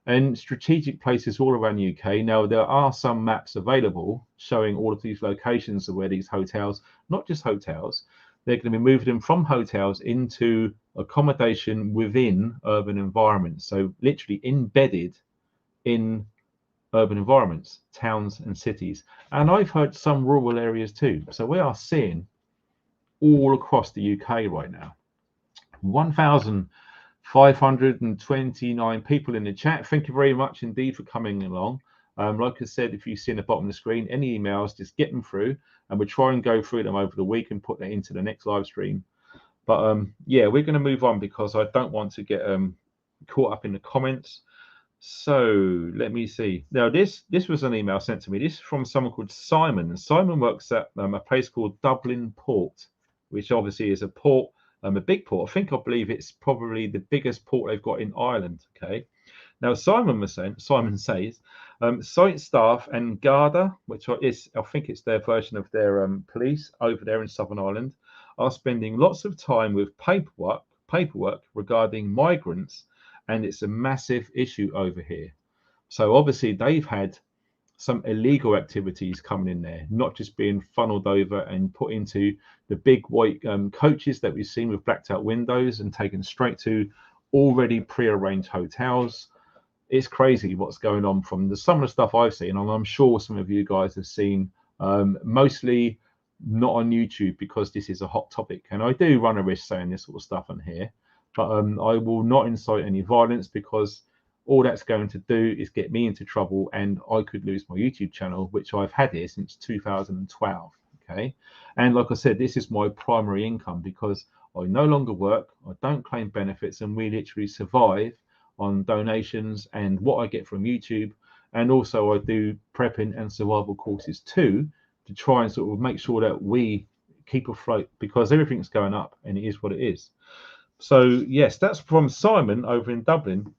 and strategic places all around the UK. Now, there are some maps available showing all of these locations of where these hotels, not just hotels, they're going to be moving them from hotels into accommodation within urban environments. So literally embedded in urban environments, towns and cities. And I've heard some rural areas too. So we are seeing all across the UK right now. 1,529 people in the chat. Thank you very much indeed for coming along. Like I said, if you see in the bottom of the screen, any emails, just get them through, and we'll try and go through them over the week and put that into the next live stream. But yeah, we're going to move on because I don't want to get caught up in the comments. So let me see. Now, this was an email sent to me. This is from someone called Simon. And Simon works at a place called Dublin Port, which obviously is a port, a big port. I believe it's probably the biggest port they've got in Ireland. Okay. Now, Simon says, site staff and Garda, which is, I think it's their version of their police over there in Southern Ireland, are spending lots of time with paperwork regarding migrants, and it's a massive issue over here. So obviously they've had some illegal activities coming in there, not just being funneled over and put into the big white coaches that we've seen with blacked out windows and taken straight to already pre-arranged hotels. It's crazy what's going on from some of the stuff I've seen, and I'm sure some of you guys have seen, mostly not on YouTube because this is a hot topic, and I do run a risk saying this sort of stuff on here, but I will not incite any violence because all that's going to do is get me into trouble, and I could lose my YouTube channel, which I've had here since 2012. Okay, and like I said, this is my primary income because I no longer work, I don't claim benefits, and we literally survive on donations and what I get from YouTube. And also I do prepping and survival courses too, to try and sort of make sure that we keep afloat because everything's going up and it is what it is. So yes, that's from Simon over in Dublin.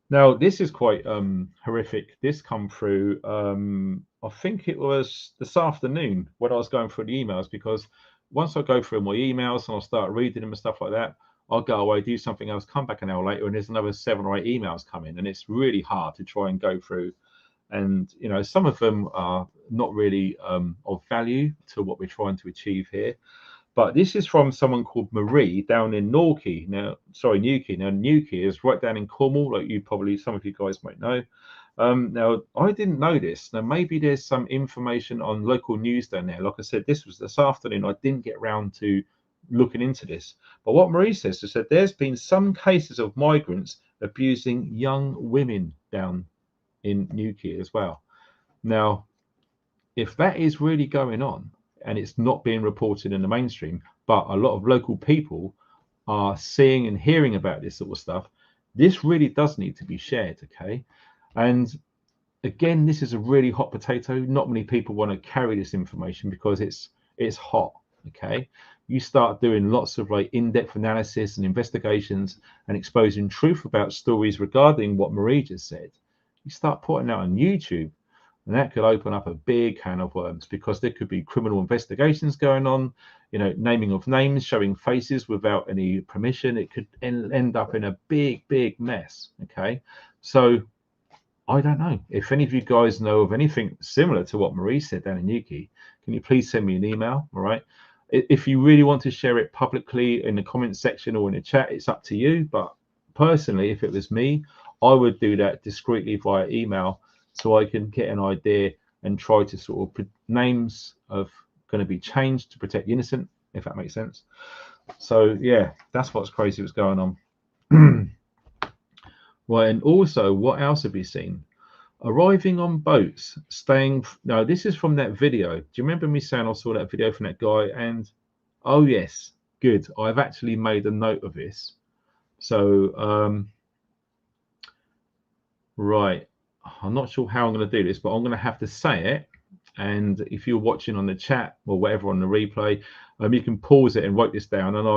Now this is quite horrific. This come through, I think it was this afternoon when I was going through the emails, because once I go through my emails and I'll start reading them and stuff like that, I'll go away, do something else, come back an hour later, and there's another 7 or 8 emails come in, and it's really hard to try and go through. And some of them are not really of value to what we're trying to achieve here. But this is from someone called Marie down in Newquay. Now, Newquay is right down in Cornwall, like some of you guys might know. Now, I didn't know this. Now, maybe there's some information on local news down there. Like I said, this was this afternoon. I didn't get around to looking into this. But what Marie says is that there's been some cases of migrants abusing young women down in Newquay as well. Now, if that is really going on and it's not being reported in the mainstream, but a lot of local people are seeing and hearing about this sort of stuff, this really does need to be shared, okay? And again, this is a really hot potato. Not many people want to carry this information because it's hot, okay? You start doing lots of like in-depth analysis and investigations and exposing truth about stories regarding what Marie just said. You start putting out on YouTube, and that could open up a big can of worms because there could be criminal investigations going on, you know, naming of names, showing faces without any permission. It could end up in a big mess, okay? So I don't know. If any of you guys know of anything similar to what Marie said down in Newquay, can you please send me an email, all right? If you really want to share it publicly in the comment section or in the chat, it's up to you. But personally, if it was me, I would do that discreetly via email so I can get an idea and try to sort of names of going to be changed to protect the innocent, if that makes sense. So yeah, that's what's crazy what's going on. Right, and also, what else have you seen? Arriving on boats, staying. No, this is from that video. Do you remember me saying I saw that video from that guy? And oh yes, good. I've actually made a note of this. So right, I'm not sure how I'm going to do this, but I'm going to have to say it. And if you're watching on the chat or whatever on the replay, you can pause it and write this down. And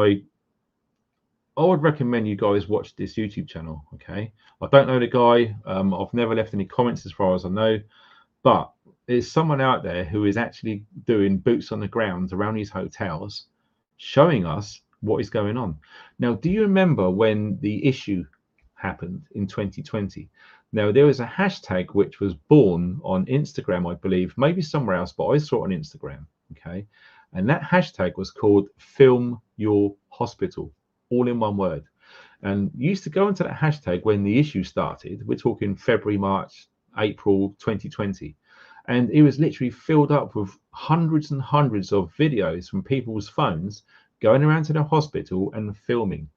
I would recommend you guys watch this YouTube channel, okay? I don't know the guy. I've never left any comments as far as I know, but there's someone out there who is actually doing boots on the ground around these hotels, showing us what is going on. Now, do you remember when the issue happened in 2020? Now, there was a hashtag which was born on Instagram, I believe, maybe somewhere else, but I saw it on Instagram, okay? And that hashtag was called Film Your Hospital, all in one word. And you used to go into that hashtag when the issue started. We're talking February, March, April 2020. And it was literally filled up with hundreds and hundreds of videos from people's phones going around to the hospital and filming.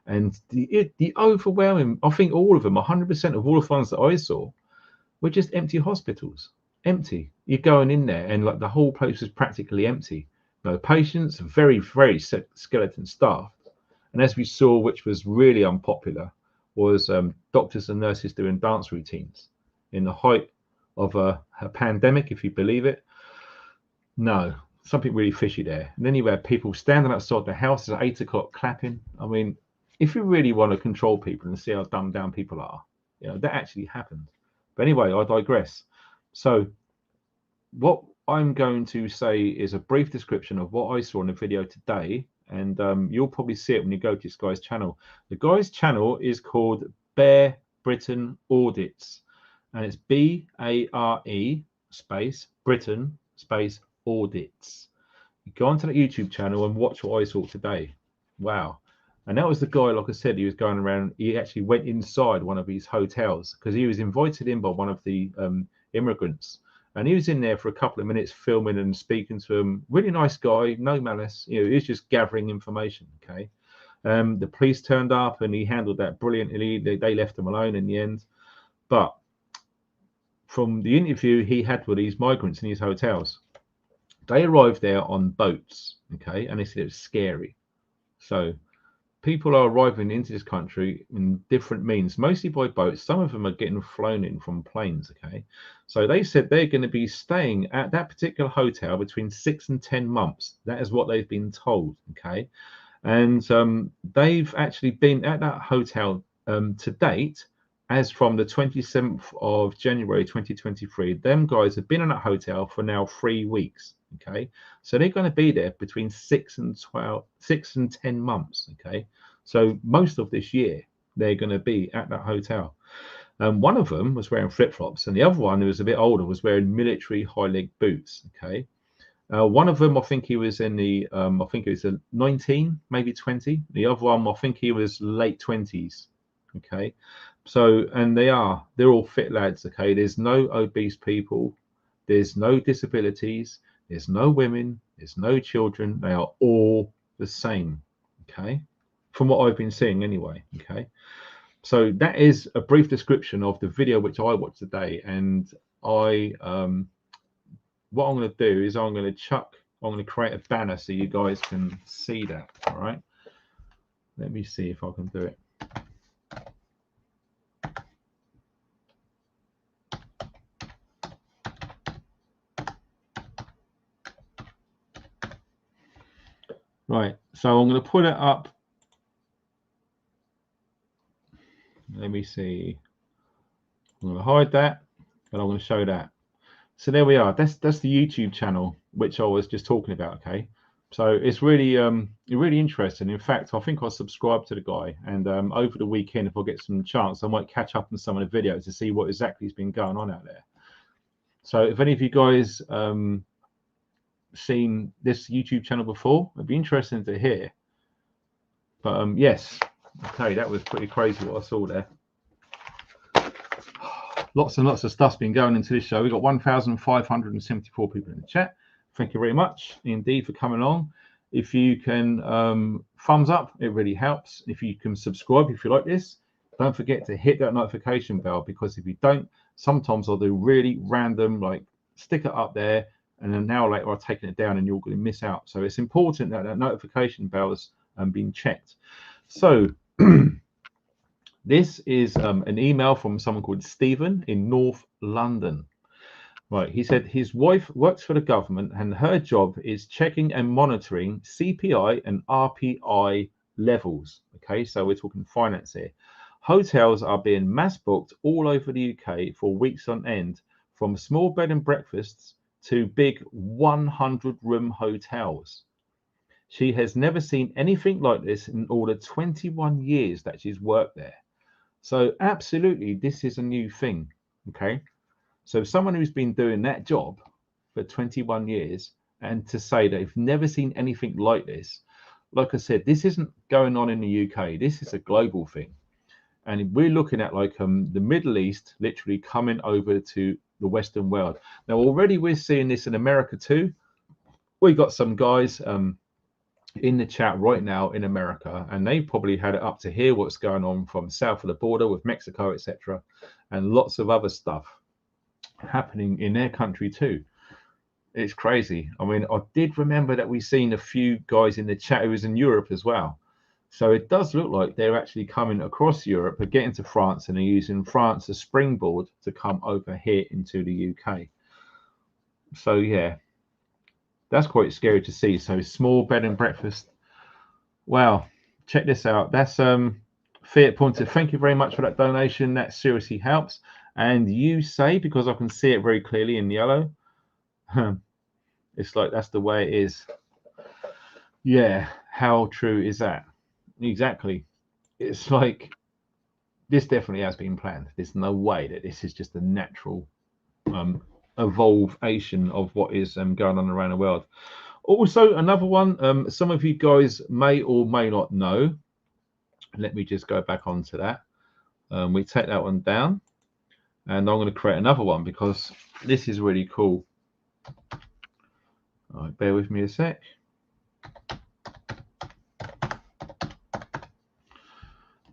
And the overwhelming, I think all of them, 100% of all the ones that I saw were just empty hospitals, empty. You're going in there and like the whole place was practically empty. No patients, very skeleton staff. And as we saw, which was really unpopular, was doctors and nurses doing dance routines in the height of a pandemic, if you believe it. No, something really fishy there. And then you had people standing outside the houses at 8 o'clock clapping. I mean, if you really want to control people and see how dumbed down people are, you know, that actually happened. But anyway, I digress. So what I'm going to say is a brief description of what I saw in the video today. And you'll probably see it when you go to this guy's channel. The guy's channel is called Bear Britain Audits, and it's BARE space Britain space Audits. You go onto the YouTube channel and watch what I saw today. Wow. And that was the guy, like I said, he was going around. He actually went inside one of these hotels because he was invited in by one of the immigrants. And he was in there for a couple of minutes filming and speaking to him. Really nice guy, no malice. You know, he was just gathering information, okay? The police turned up and he handled that brilliantly. They left him alone in the end. But from the interview he had with these migrants in these hotels, they arrived there on boats, okay? And they said it was scary. So people are arriving into this country in different means, mostly by boats. Some of them are getting flown in from planes, okay? So they said they're going to be staying at that particular hotel between 6 and 10 months. That is what they've been told, okay? And they've actually been at that hotel to date, as from the 27th of January 2023. Them guys have been in that hotel for now 3 weeks, okay? So they're going to be there between 6 and 10 months, okay? So most of this year they're going to be at that hotel. One of them was wearing flip-flops, and the other one, who was a bit older, was wearing military high-leg boots, okay? One of them, I think he was in the I think it was a 19, maybe 20. The other one, I think he was late 20s, okay? So, and they're all fit lads, okay? There's no obese people, there's no disabilities, there's no women, there's no children. They are all the same. Okay, from what I've been seeing anyway. Okay, so that is a brief description of the video which I watched today, and I what I'm going to do is I'm going to create a banner so you guys can see that. All right, let me see if I can do it. Right, so I'm going to put it up. Let me see. I'm going to hide that, and I'm going to show that. So there we are. That's the YouTube channel which I was just talking about. Okay, so it's really interesting. In fact, I think I'll subscribe to the guy, and over the weekend, if I get some chance, I might catch up on some of the videos to see what exactly has been going on out there. So if any of you guys seen this YouTube channel before, it'd be interesting to hear. But yes, okay, that was pretty crazy what I saw there. Lots and lots of stuff's been going into this show. We've got 1,574 people in the chat. Thank you very much indeed for coming along. If you can thumbs up, it really helps. If you can subscribe if you like this, don't forget to hit that notification bell, because if you don't, sometimes I'll do really random, like stick it up there, and then now later I've taken it down and you're going to miss out. So it's important that that notification bell has been checked. So this is an email from someone called Stephen in North London. Right, he said his wife works for the government and her job is checking and monitoring CPI and RPI levels. Okay, so we're talking finance here. Hotels are being mass booked all over the UK for weeks on end, from small bed and breakfasts to big 100-room hotels. She has never seen anything like this in all the 21 years that she's worked there. So absolutely, this is a new thing. Okay, so someone who's been doing that job for 21 years, and to say that they've never seen anything like this, like I said, this isn't going on in the UK. This is a global thing, and we're looking at like the Middle East literally coming over to the Western world. Now already we're seeing this in America too. We got some guys in the chat right now in America, and they probably had it up to hear what's going on from south of the border with Mexico, etc., and lots of other stuff happening in their country too. It's crazy. I mean, I did remember that we seen a few guys in the chat who was in Europe as well. So it does look like they're actually coming across Europe and getting to France, and they're using France as springboard to come over here into the UK. So yeah, that's quite scary to see. So small bed and breakfast. Wow, check this out. That's Fiat Punta. Thank you very much for that donation. That seriously helps. And you say, because I can see it very clearly in yellow, it's like that's the way it is. Yeah, how true is that? Exactly. It's like this definitely has been planned. There's no way that this is just a natural evolution of what is going on around the world. Also, another one, some of you guys may or may not know. Let me just go back onto that. We take that one down, and I'm going to create another one because this is really cool. All right, bear with me a sec.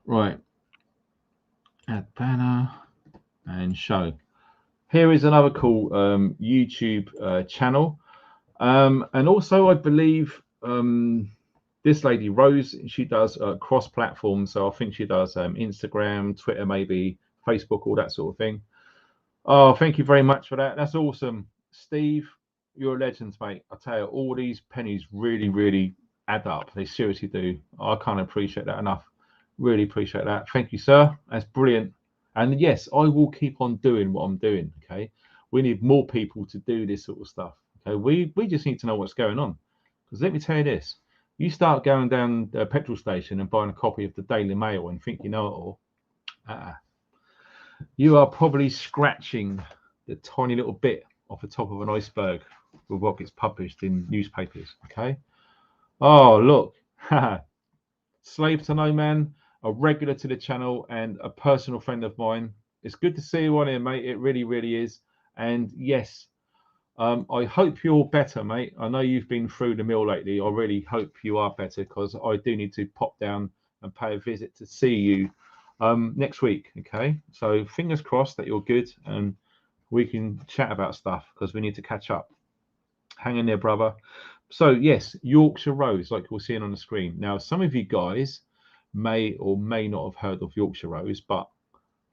Right, add banner and show. Here is another cool YouTube channel. And also, I believe this lady, Rose, she does cross-platform. So I think she does Instagram, Twitter, maybe Facebook, all that sort of thing. Oh, thank you very much for that. That's awesome. Steve, you're a legend, mate. I tell you, all these pennies really, really add up. They seriously do. I can't appreciate that enough. Really appreciate that. Thank you, sir. That's brilliant. And yes, I will keep on doing what I'm doing. Okay. We need more people to do this sort of stuff. Okay. We just need to know what's going on. Because let me tell you this. You start going down a petrol station and buying a copy of the Daily Mail and think you know it all. You are probably scratching the tiny little bit off the top of an iceberg with what gets published in newspapers. Okay. Oh, look. Slave to No Man, a regular to the channel and a personal friend of mine. It's good to see you on here, mate. It really, really is. And yes, I hope you're better, mate. I know you've been through the mill lately. I really hope you are better, because I do need to pop down and pay a visit to see you next week. Okay, so fingers crossed that you're good and we can chat about stuff, because we need to catch up. Hang in there, brother. So yes, Yorkshire Rose, like you're seeing on the screen. Now, some of you guys may or may not have heard of Yorkshire Rose, but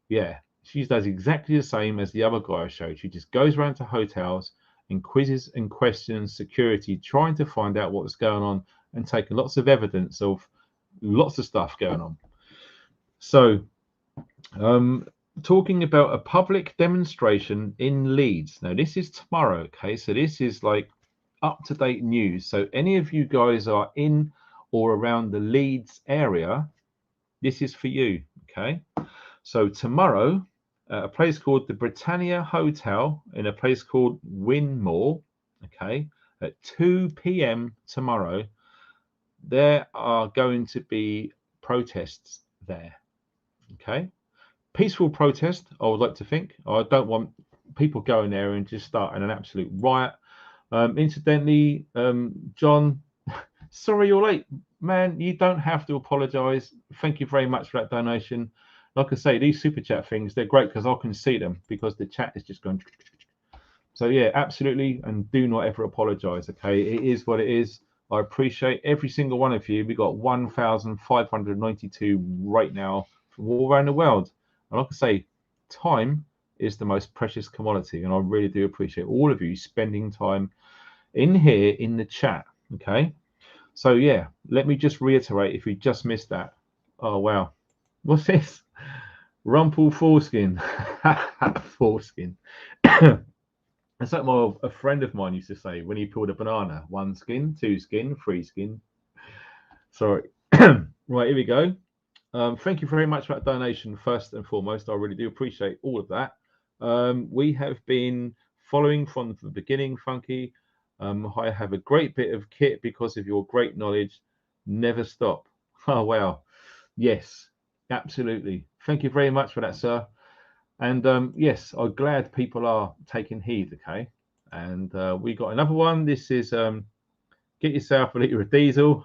yeah, she does exactly the same as the other guy I showed. She just goes around to hotels and quizzes and questions security, trying to find out what's going on and taking lots of evidence of lots of stuff going on. So, talking about a public demonstration in Leeds. Now, this is tomorrow, okay? So this is like up-to-date news. So any of you guys are in or around the Leeds area, this is for you, okay? So tomorrow, a place called the Britannia Hotel in a place called Winmore, okay, at 2 p.m. tomorrow, there are going to be protests there, okay? Peaceful protest, I would like to think. I don't want people going there and just starting an absolute riot. Incidentally, John, sorry you're late, man. You don't have to apologize. Thank you very much for that donation. Like I say, these super chat things, they're great because I can see them, because the chat is just going. So yeah, absolutely, and do not ever apologize. Okay, it is what it is. I appreciate every single one of you. We got 1,592 right now from all around the world. And like I say, time is the most precious commodity, and I really do appreciate all of you spending time in here in the chat. Okay, so yeah, let me just reiterate if you just missed that. Oh wow, what's this? Rumple foreskin. Foreskin. It's like a friend of mine used to say when he peeled a banana: 1 skin, 2 skin, 3 skin. Sorry. Right, here we go. Thank you very much for that donation, first and foremost. I really do appreciate all of that. We have been following from the beginning, Funky. I have a great bit of kit because of your great knowledge. Never stop. Oh, wow. Yes, absolutely. Thank you very much for that, sir. And yes, I'm glad people are taking heed, okay? And we got another one. This is get yourself a liter of diesel.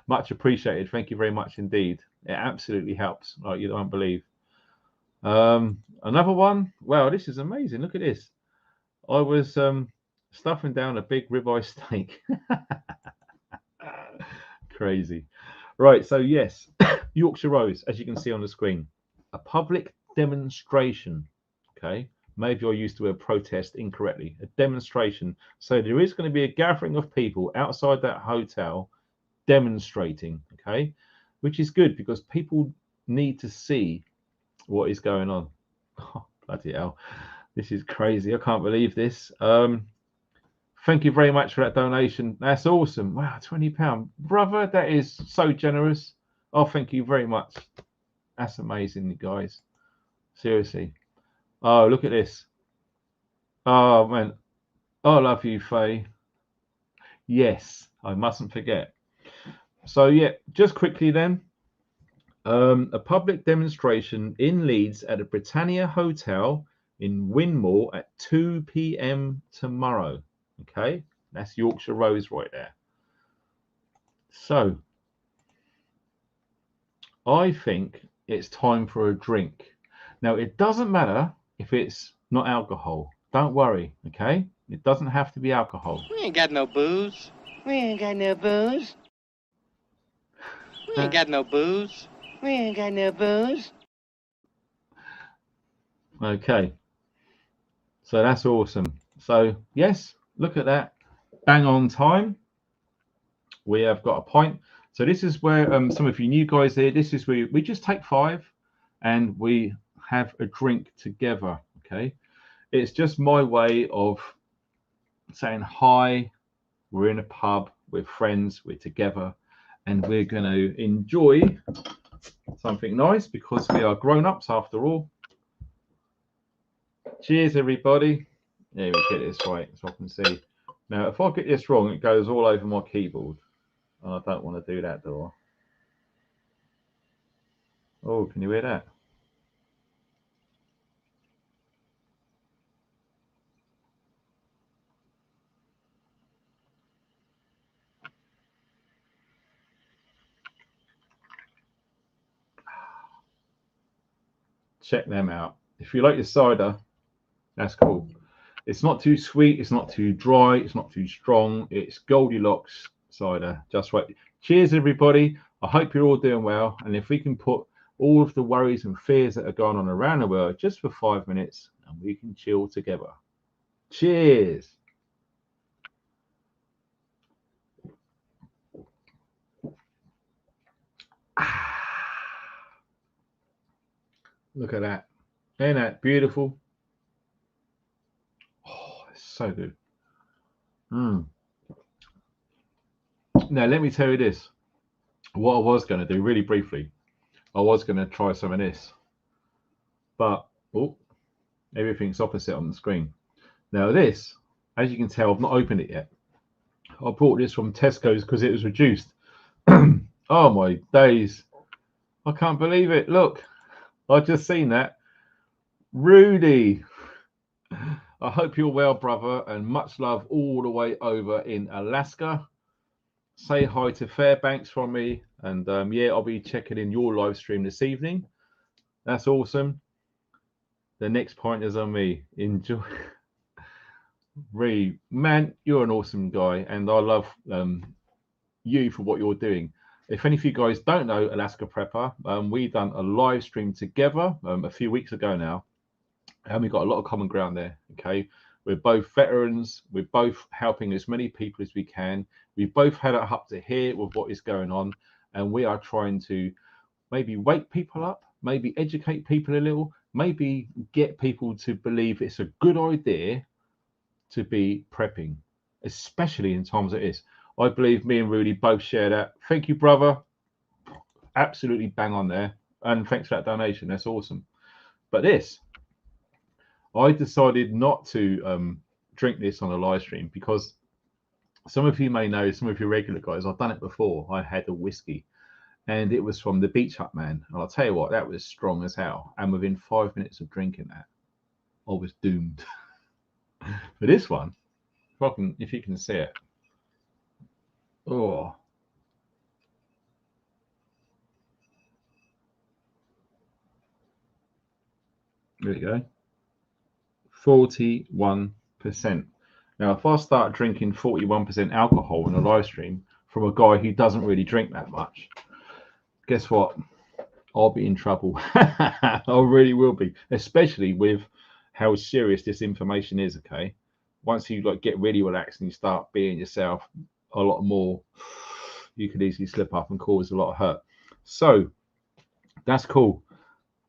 Much appreciated. Thank you very much indeed. It absolutely helps. Like you don't believe. Another one. Wow, this is amazing. Look at this. I was stuffing down a big ribeye steak. Crazy. Right. So yes, Yorkshire Rose, as you can see on the screen, a public demonstration. Okay. Maybe I used the word protest incorrectly. A demonstration. So there is going to be a gathering of people outside that hotel demonstrating, okay, which is good because people need to see what is going on. Oh, bloody hell, this is crazy. I can't believe this. Thank you very much for that donation. That's awesome. Wow, £20, brother, that is so generous. Oh, thank you very much. That's amazing, you guys. Seriously. Oh, look at this. Oh man, I love you, Faye. Yes, I mustn't forget. So yeah, just quickly then, a public demonstration in Leeds at the Britannia Hotel in Winmore at 2 p.m. tomorrow. Okay, that's Yorkshire Rose right there. So I think it's time for a drink. Now, it doesn't matter if it's not alcohol. Don't worry, okay? It doesn't have to be alcohol. We ain't got no booze. We ain't got no booze. We ain't got no booze. We ain't got no booze. Okay. So that's awesome. So, yes, look at that. Bang on time. We have got a pint. So this is where some of you new guys here, this is where we just take 5 and we have a drink together, okay? It's just my way of saying hi. We're in a pub, we're friends, we're together, and we're going to enjoy something nice because we are grown-ups after all. Cheers, everybody. There we get this right, so I can see. Now, if I get this wrong, it goes all over my keyboard. And I don't want to do that, do I? Oh, can you hear that? check them out. If you like your cider, that's cool. It's not too sweet, it's not too dry, it's not too strong. It's Goldilocks cider, just right. Cheers, everybody. I hope you're all doing well. And if we can put all of the worries and fears that are going on around the world just for 5 minutes, and we can chill together. Cheers. Look at that. Isn't that beautiful? Oh, it's so good. Now, let me tell you this. What I was going to do, really briefly, I was going to try some of this. But, everything's opposite on the screen. Now, this, as you can tell, I've not opened it yet. I bought this from Tesco's because it was reduced. Oh, my days. I can't believe it. Look, I've just seen that. Rudy. I hope you're well, brother, and much love all the way over in Alaska. Say hi to Fairbanks from me, and yeah, I'll be checking in your live stream this evening. That's awesome. The next point is on me. Enjoy. Ree, man, you're an awesome guy, and I love you for what you're doing. If any of you guys don't know Alaska Prepper, we done a live stream together a few weeks ago now, and we got a lot of common ground there. Okay, we're both veterans. We're both helping as many people as we can. We both had it up to here with what is going on, and we are trying to maybe wake people up, maybe educate people a little, maybe get people to believe it's a good idea to be prepping, especially in times like this. I believe me and Rudy both share that. Thank you, brother. Absolutely bang on there. And thanks for that donation. That's awesome. But this, I decided not to drink this on a live stream because some of you may know, some of your regular guys, I've done it before. I had a whiskey and it was from the Beach Hut Man. And I'll tell you what, that was strong as hell. And within 5 minutes of drinking that, I was doomed. For this one, if you can see it. Oh. There you go. 41%. Now, if I start drinking 41% alcohol in a live stream from a guy who doesn't really drink that much, guess what? I'll be in trouble. I really will be, especially with how serious this information is. Okay, once you get really relaxed and you start being yourself a lot more, you could easily slip up and cause a lot of hurt. So that's cool.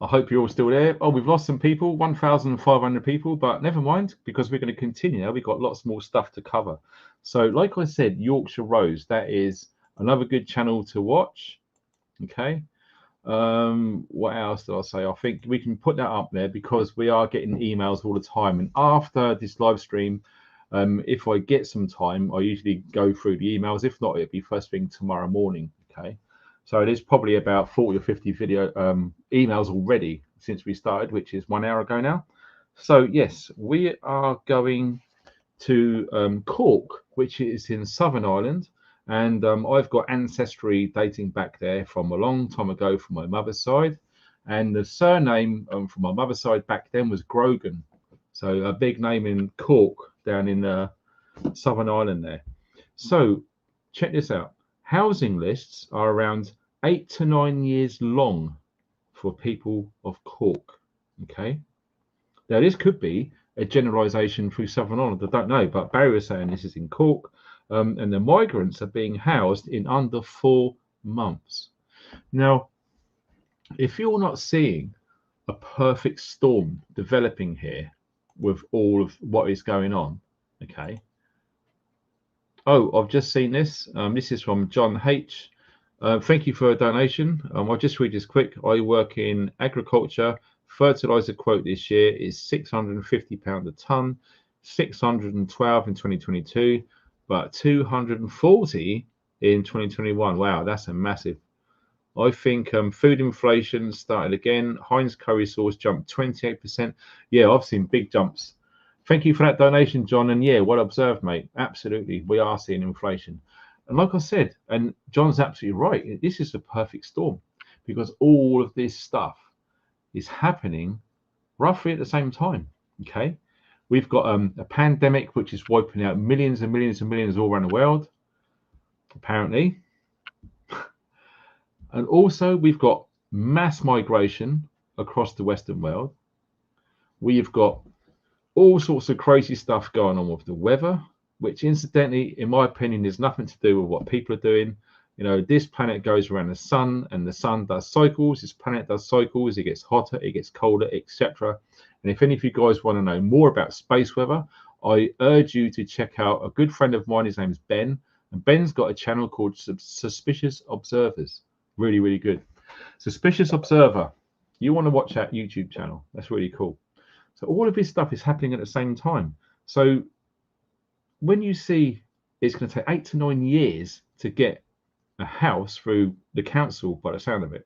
I hope you're all still there. Oh, we've lost some people, 1,500 people, but never mind, because we're going to continue now. We've got lots more stuff to cover. So like I said, Yorkshire Rose, that is another good channel to watch. Okay. What else did I say? I think we can put that up there because we are getting emails all the time. And after this live stream, if I get some time, I usually go through the emails. If not, it'll be first thing tomorrow morning. Okay. So it is probably about 40 or 50 video emails already since we started, which is 1 hour ago now. So yes, we are going to Cork, which is in Southern Ireland. And I've got ancestry dating back there from a long time ago from my mother's side. And the surname from my mother's side back then was Grogan. So a big name in Cork down in Southern Ireland there. So check this out. Housing lists are around 8 to 9 years long for people of Cork. Okay. Now this could be a generalisation through Southern Ireland. I don't know, but Barry was saying this is in Cork. And the migrants are being housed in under 4 months. Now, if you're not seeing a perfect storm developing here with all of what is going on, okay. Oh, I've just seen this. This is from John H. Thank you for a donation. I'll just read this quick. I work in agriculture. Fertilizer quote this year is £650 a tonne, 612 in 2022, but 240 in 2021. Wow, that's a massive. I think food inflation started again. Heinz curry sauce jumped 28%. Yeah, I've seen big jumps. Thank you for that donation, John. And yeah, well observed, mate. Absolutely, we are seeing inflation. And like I said, and John's absolutely right, this is the perfect storm because all of this stuff is happening roughly at the same time. Okay, we've got a pandemic which is wiping out millions and millions and millions all around the world, apparently. And also we've got mass migration across the Western world. We've got all sorts of crazy stuff going on with the weather, which incidentally, in my opinion, is nothing to do with what people are doing. You know, this planet goes around the sun, and the sun does cycles. This planet does cycles. It gets hotter, it gets colder, etc. And if any of you guys want to know more about space weather, I urge you to check out a good friend of mine. His name's Ben, and Ben's got a channel called Suspicious Observers. Really, really good. Suspicious Observer. You want to watch that YouTube channel? That's really cool. So all of this stuff is happening at the same time. So when you see it's going to take 8 to 9 years to get a house through the council, by the sound of it,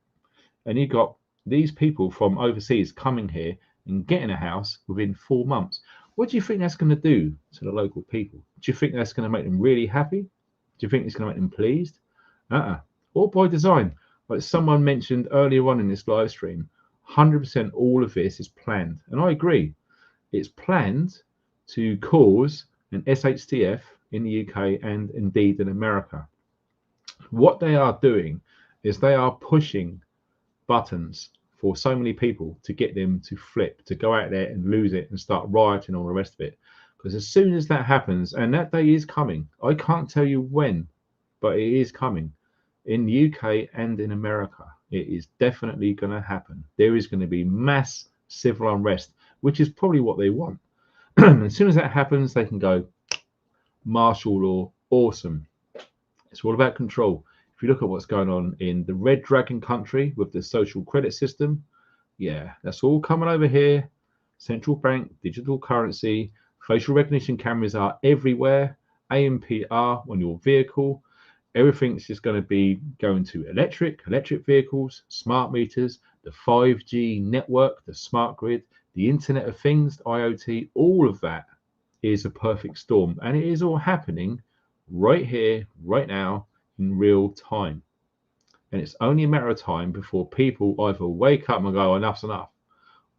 and you got these people from overseas coming here and getting a house within 4 months, what do you think that's going to do to the local people? Do you think that's going to make them really happy? Do you think it's going to make them pleased? All by design. Like someone mentioned earlier on in this live stream, 100% all of this is planned. And I agree. It's planned to cause an SHTF in the UK and indeed in America. What they are doing is they are pushing buttons for so many people to get them to flip, to go out there and lose it and start rioting, all the rest of it. Because as soon as that happens, and that day is coming, I can't tell you when, but it is coming. In the UK and in America, it is definitely going to happen. There is going to be mass civil unrest, which is probably what they want. As soon as that happens, they can go, martial law, awesome. It's all about control. If you look at what's going on in the Red Dragon country with the social credit system, yeah, that's all coming over here. Central bank, digital currency, facial recognition cameras are everywhere. ANPR on your vehicle. Everything's just going to be going to electric vehicles, smart meters, the 5G network, the smart grid, the Internet of Things, IoT, all of that is a perfect storm. And it is all happening right here, right now, in real time. And it's only a matter of time before people either wake up and go, enough's enough,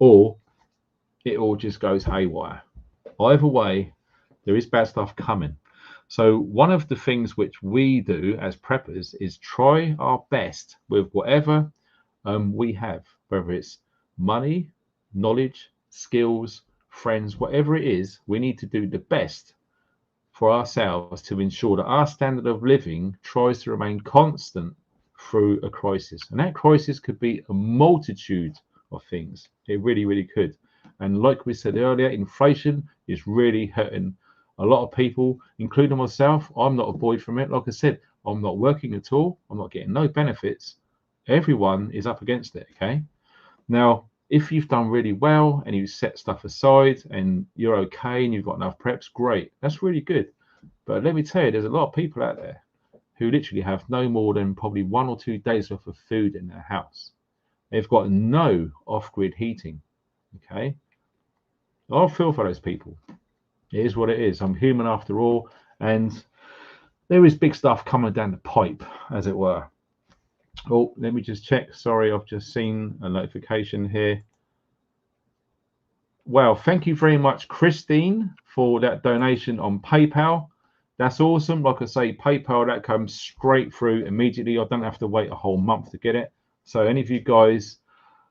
or it all just goes haywire. Either way, there is bad stuff coming. So one of the things which we do as preppers is try our best with whatever we have, whether it's money, knowledge, skills, friends, whatever it is, we need to do the best for ourselves to ensure that our standard of living tries to remain constant through a crisis. And that crisis could be a multitude of things. It really, really could. And like we said earlier, inflation is really hurting a lot of people, including myself. I'm not avoid from it. Like I said, I'm not working at all. I'm not getting no benefits. Everyone is up against it, okay? Now, if you've done really well and you set stuff aside and you're okay and you've got enough preps, great. That's really good. But let me tell you, there's a lot of people out there who literally have no more than probably 1 or 2 days worth of food in their house. They've got no off-grid heating, okay? I feel for those people. It is what it is. I'm human after all, and there is big stuff coming down the pipe, as it were. Oh, let me just check. Sorry, I've just seen a notification here. Well, thank you very much, Christine, for that donation on PayPal. That's awesome. Like I say, PayPal, that comes straight through immediately. I don't have to wait a whole month to get it. So any of you guys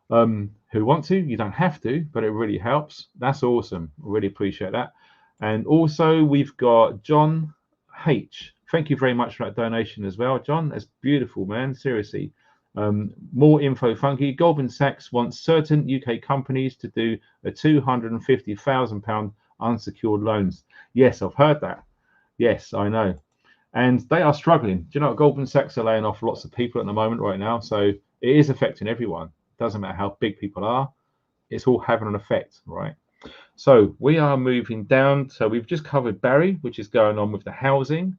who want to, you don't have to, but it really helps. That's awesome. I really appreciate that. And also we've got John H. Thank you very much for that donation as well, John. That's beautiful, man. Seriously. More info, Funky. Goldman Sachs wants certain UK companies to do a £250,000 unsecured loans. Yes, I've heard that. Yes, I know. And they are struggling. Do you know what? Goldman Sachs are laying off lots of people at the moment right now. So it is affecting everyone. It doesn't matter how big people are. It's all having an effect, right? So we are moving down. So we've just covered Barry, which is going on with the housing.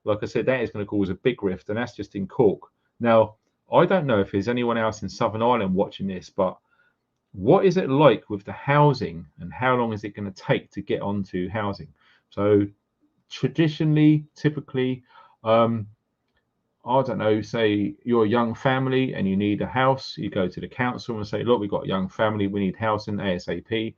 Like I said, that is going to cause a big rift, and that's just in Cork. Now, I don't know if there's anyone else in Southern Ireland watching this, but what is it like with the housing, and how long is it going to take to get onto housing? So traditionally, typically, I I don't know, say you're a young family and you need a house, you go to the council and say, look, we've got a young family, we need housing ASAP.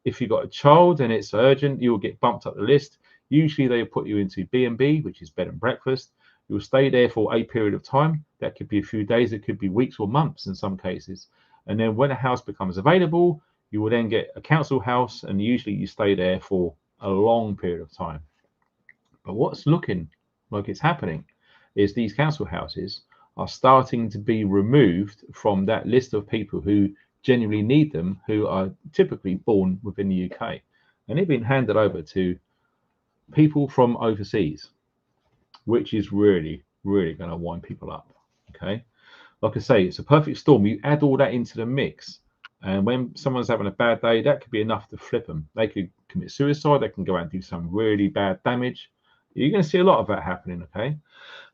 If you've got a child and it's urgent, you'll get bumped up the list. Usually they put you into B&B, which is bed and breakfast. You'll stay there for a period of time. That could be a few days, it could be weeks or months in some cases. And then when a house becomes available, you will then get a council house, and usually you stay there for a long period of time. But what's looking like it's happening is these council houses are starting to be removed from that list of people who genuinely need them, who are typically born within the UK. And they've been handed over to people from overseas, which is really, really going to wind people up. Okay. Like I say, it's a perfect storm. You add all that into the mix, and when someone's having a bad day, that could be enough to flip them. They could commit suicide. They can go out and do some really bad damage. You're going to see a lot of that happening. Okay.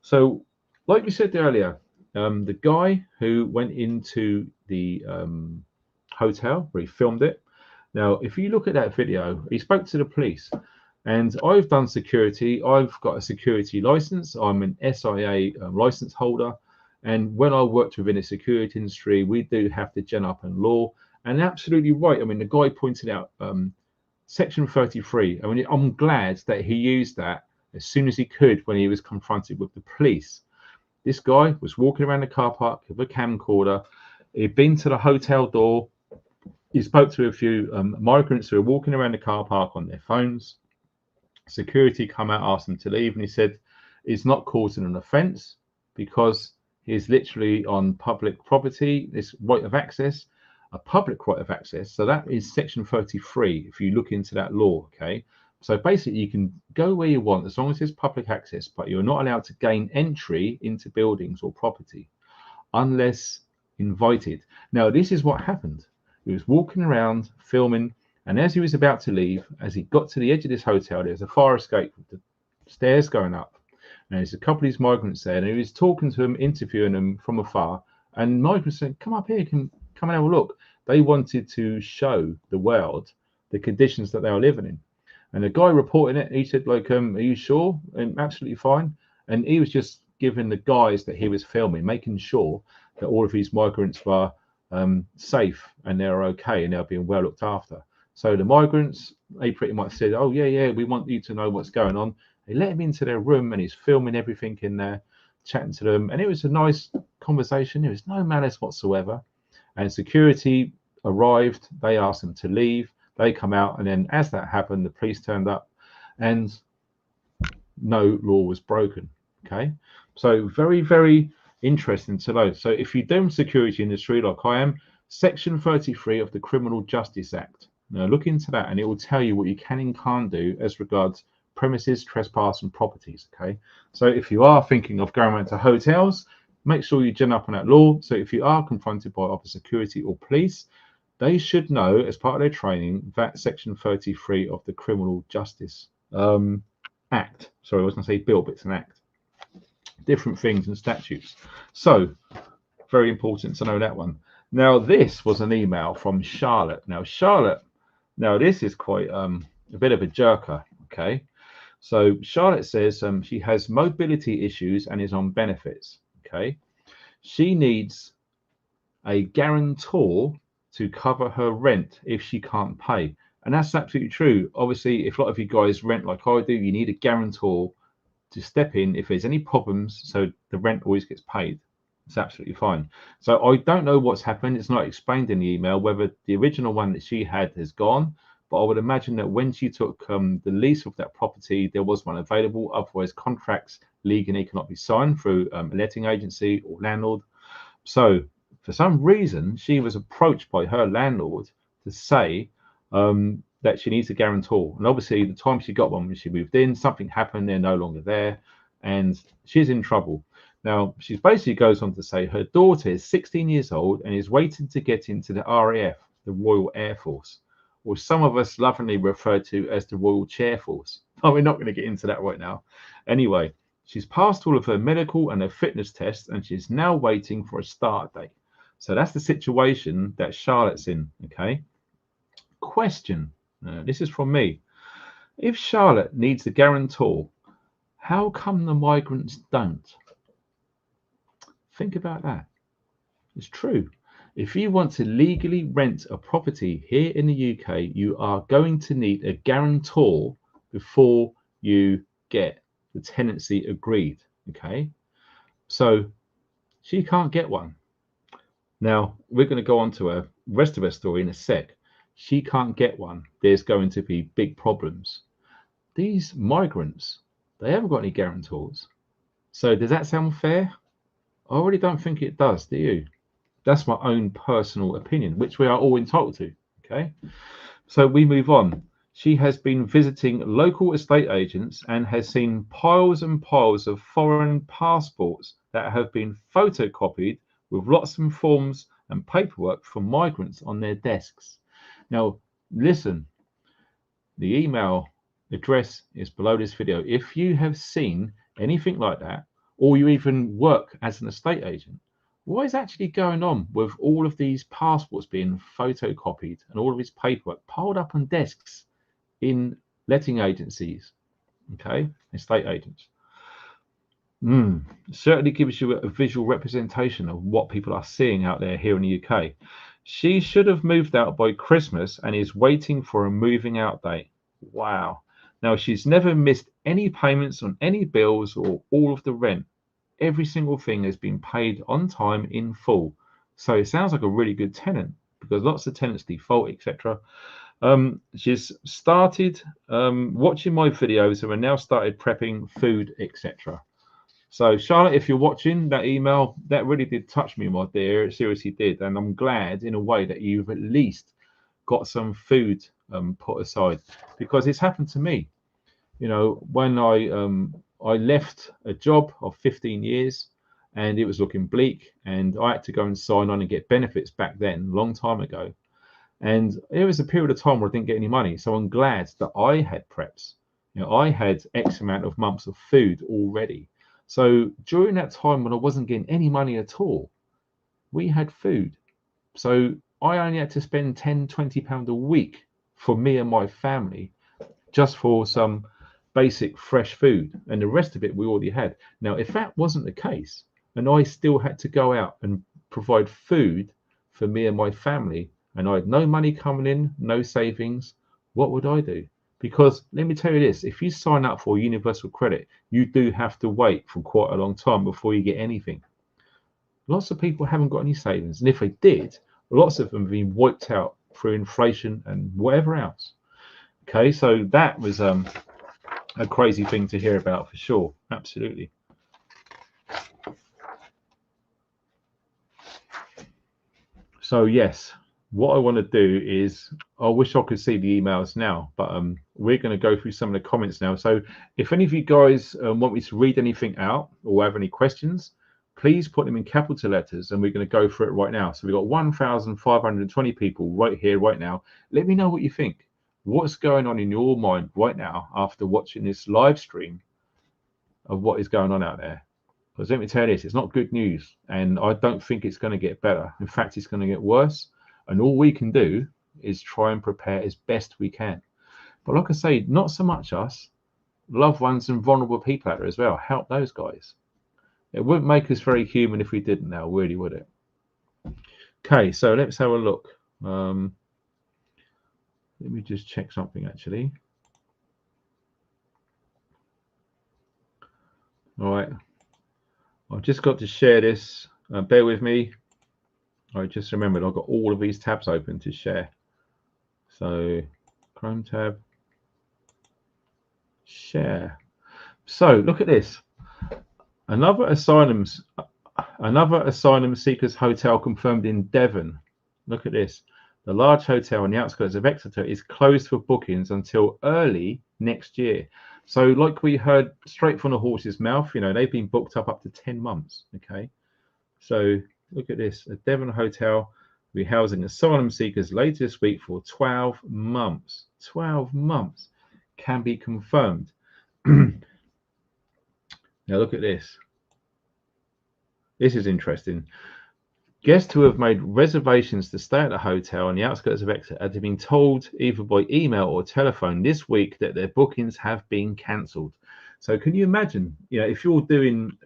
So, like we said earlier, the guy who went into the hotel where he filmed it. Now, if you look at that video, he spoke to the police. And I've done security. I've got a security license. I'm an SIA license holder. And when I worked within the security industry, we do have to gen up in law. And absolutely right. I mean, the guy pointed out Section 33. I mean, I'm glad that he used that as soon as he could when he was confronted with the police. This guy was walking around the car park with a camcorder. He'd been to the hotel door. He spoke to a few migrants who were walking around the car park on their phones. Security come out, asked him to leave, and he said it's not causing an offence because he's literally on public property, this right of access, a public right of access. So that is Section 33 if you look into that law. Okay, so basically you can go where you want as long as it's public access, but you're not allowed to gain entry into buildings or property unless invited. Now this is what happened. He was walking around filming, and as he was about to leave, as he got to the edge of this hotel, there's a fire escape with the stairs going up. And there's a couple of these migrants there, and he was talking to them, interviewing them from afar. And migrants said, come up here, come and have a look. They wanted to show the world the conditions that they are living in. And the guy reporting it, he said, like, are you sure? And absolutely fine. And he was just giving the guys that he was filming, making sure that all of these migrants were safe and they're okay and they're being well looked after. So the migrants, they pretty much said, oh, yeah, we want you to know what's going on. They let him into their room and he's filming everything in there, chatting to them. And it was a nice conversation. There was no malice whatsoever. And security arrived. They asked him to leave. They come out. And then as that happened, the police turned up and no law was broken. Okay. So very, very interesting to know. So if you're doing security industry like I am, Section 33 of the Criminal Justice Act. Now look into that and it will tell you what you can and can't do as regards premises, trespass and properties. Okay, so if you are thinking of going around to hotels, make sure you gin up on that law. So if you are confronted by either security or police, they should know as part of their training that Section 33 of the Criminal Justice Act. Sorry, I was going to say bill, but it's an act. Different things and statutes. So very important to know that one. Now this was an email from Charlotte. Now this is quite a bit of a jerker. Okay, so Charlotte says she has mobility issues and is on benefits. Okay, she needs a guarantor to cover her rent if she can't pay, and that's absolutely true. Obviously, if a lot of you guys rent like I do, you need a guarantor to step in if there's any problems, so the rent always gets paid. It's absolutely fine. So I don't know what's happened. It's not explained in the email whether the original one that she had has gone, but I would imagine that when she took the lease of that property, there was one available. Otherwise, contracts legally cannot be signed through a letting agency or landlord. So for some reason, she was approached by her landlord to say that she needs a guarantor. And obviously, the time she got one when she moved in, something happened. They're no longer there, and she's in trouble. Now, she basically goes on to say her daughter is 16 years old and is waiting to get into the RAF, the Royal Air Force, or some of us lovingly refer to as the Royal Chair Force. Oh, we're not going to get into that right now. Anyway, she's passed all of her medical and her fitness tests, and she's now waiting for a start date. So that's the situation that Charlotte's in, okay? Question, this is from me. If Charlotte needs a guarantor, how come the migrants don't? Think about that. It's true. If you want to legally rent a property here in the UK, you are going to need a guarantor before you get the tenancy agreed. Okay, so she can't get one. Now we're going to go on to the rest of her story in a sec. She can't get one. There's going to be big problems. These migrants, they haven't got any guarantors. So does that sound fair? I really don't think it does, do you? That's my own personal opinion, which we are all entitled to. Okay, so we move on. She has been visiting local estate agents and has seen piles and piles of foreign passports that have been photocopied with lots of forms and paperwork for migrants on their desks. Now, listen, the email address is below this video. If you have seen anything like that, or you even work as an estate agent, what is actually going on with all of these passports being photocopied and all of this paperwork piled up on desks in letting agencies, okay, estate agents? Certainly gives you a visual representation of what people are seeing out there here in the UK. She should have moved out by Christmas and is waiting for a moving out date. Wow. Now, she's never missed any payments on any bills or all of the rent. Every single thing has been paid on time in full. So it sounds like a really good tenant, because lots of tenants default, etc. She's started watching my videos and now started prepping food, etc. So Charlotte, if you're watching that email, that really did touch me, my dear. It seriously did. And I'm glad in a way that you've at least got some food put aside, because it's happened to me. You know, when I left a job of 15 years and it was looking bleak, and I had to go and sign on and get benefits back then, a long time ago. And it was a period of time where I didn't get any money. So I'm glad that I had preps. You know, I had X amount of months of food already. So during that time when I wasn't getting any money at all, we had food. So I only had to spend £10–20 a week for me and my family just for some basic fresh food, and the rest of it we already had. Now, if that wasn't the case, and I still had to go out and provide food for me and my family, and I had no money coming in, no savings, what would I do? Because let me tell you this, if you sign up for universal credit, you do have to wait for quite a long time before you get anything. Lots of people haven't got any savings, and if they did, lots of them have been wiped out through inflation and whatever else. Okay, so that was a crazy thing to hear about, for sure. Absolutely. So yes, what I want to do is, I wish I could see the emails now, but we're going to go through some of the comments now. So if any of you guys want me to read anything out or have any questions, please put them in capital letters and we're going to go through it right now. So we've got 1,520 people right here, right now. Let me know what you think. What's going on in your mind right now after watching this live stream of what is going on out there? Because let me tell you this, it's not good news, and I don't think it's going to get better. In fact, it's going to get worse, and all we can do is try and prepare as best we can. But like I say, not so much us, loved ones and vulnerable people out there as well. Help those guys. It wouldn't make us very human if we didn't now, really, would it? Okay, so let's have a look. Let me just check something, actually. All right. I've just got to share this. Bear with me. I just remembered I've got all of these tabs open to share. So, Chrome tab, share. So, look at this. Another asylum seekers hotel confirmed in Devon. Look at this. The large hotel on the outskirts of Exeter is closed for bookings until early next year. So like we heard straight from the horse's mouth, you know, they've been booked up to 10 months. Okay. So look at this. A Devon hotel will be housing asylum seekers later this week for 12 months. 12 months can be confirmed. Now look at this. This is interesting. Guests who have made reservations to stay at the hotel on the outskirts of Exeter have been told either by email or telephone this week that their bookings have been cancelled. So can you imagine, if you're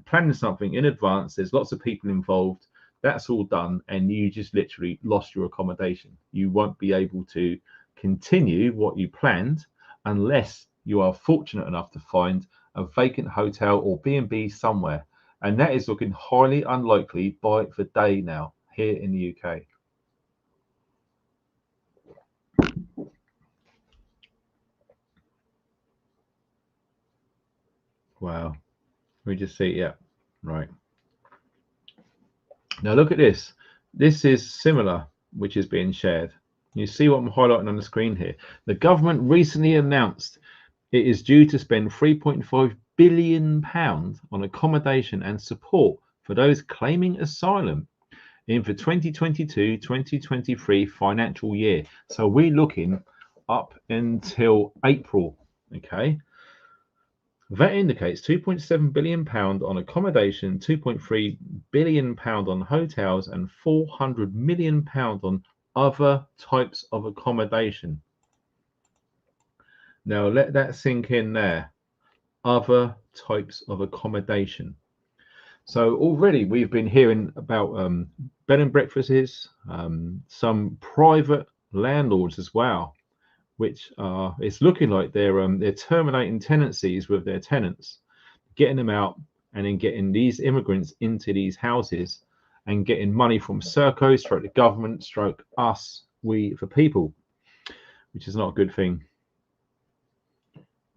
planning something in advance, there's lots of people involved, that's all done, and you just literally lost your accommodation. You won't be able to continue what you planned unless you are fortunate enough to find a vacant hotel or B&B somewhere. And that is looking highly unlikely by the day now here in the UK. Wow. We just see, yeah, right. Now look at this. This is similar, which is being shared. You see what I'm highlighting on the screen here. The government recently announced it is due to spend £3.5 billion on accommodation and support for those claiming asylum in the 2022-2023 financial year. So we're looking up until April, okay? That indicates £2.7 billion on accommodation, £2.3 billion on hotels, and £400 million on other types of accommodation. Now let that sink in there. Other types of accommodation. So already we've been hearing about bed and breakfasts, some private landlords as well, which it's looking like they're terminating tenancies with their tenants, getting them out, and then getting these immigrants into these houses and getting money from Serco, stroke the government, stroke us, we the people, which is not a good thing.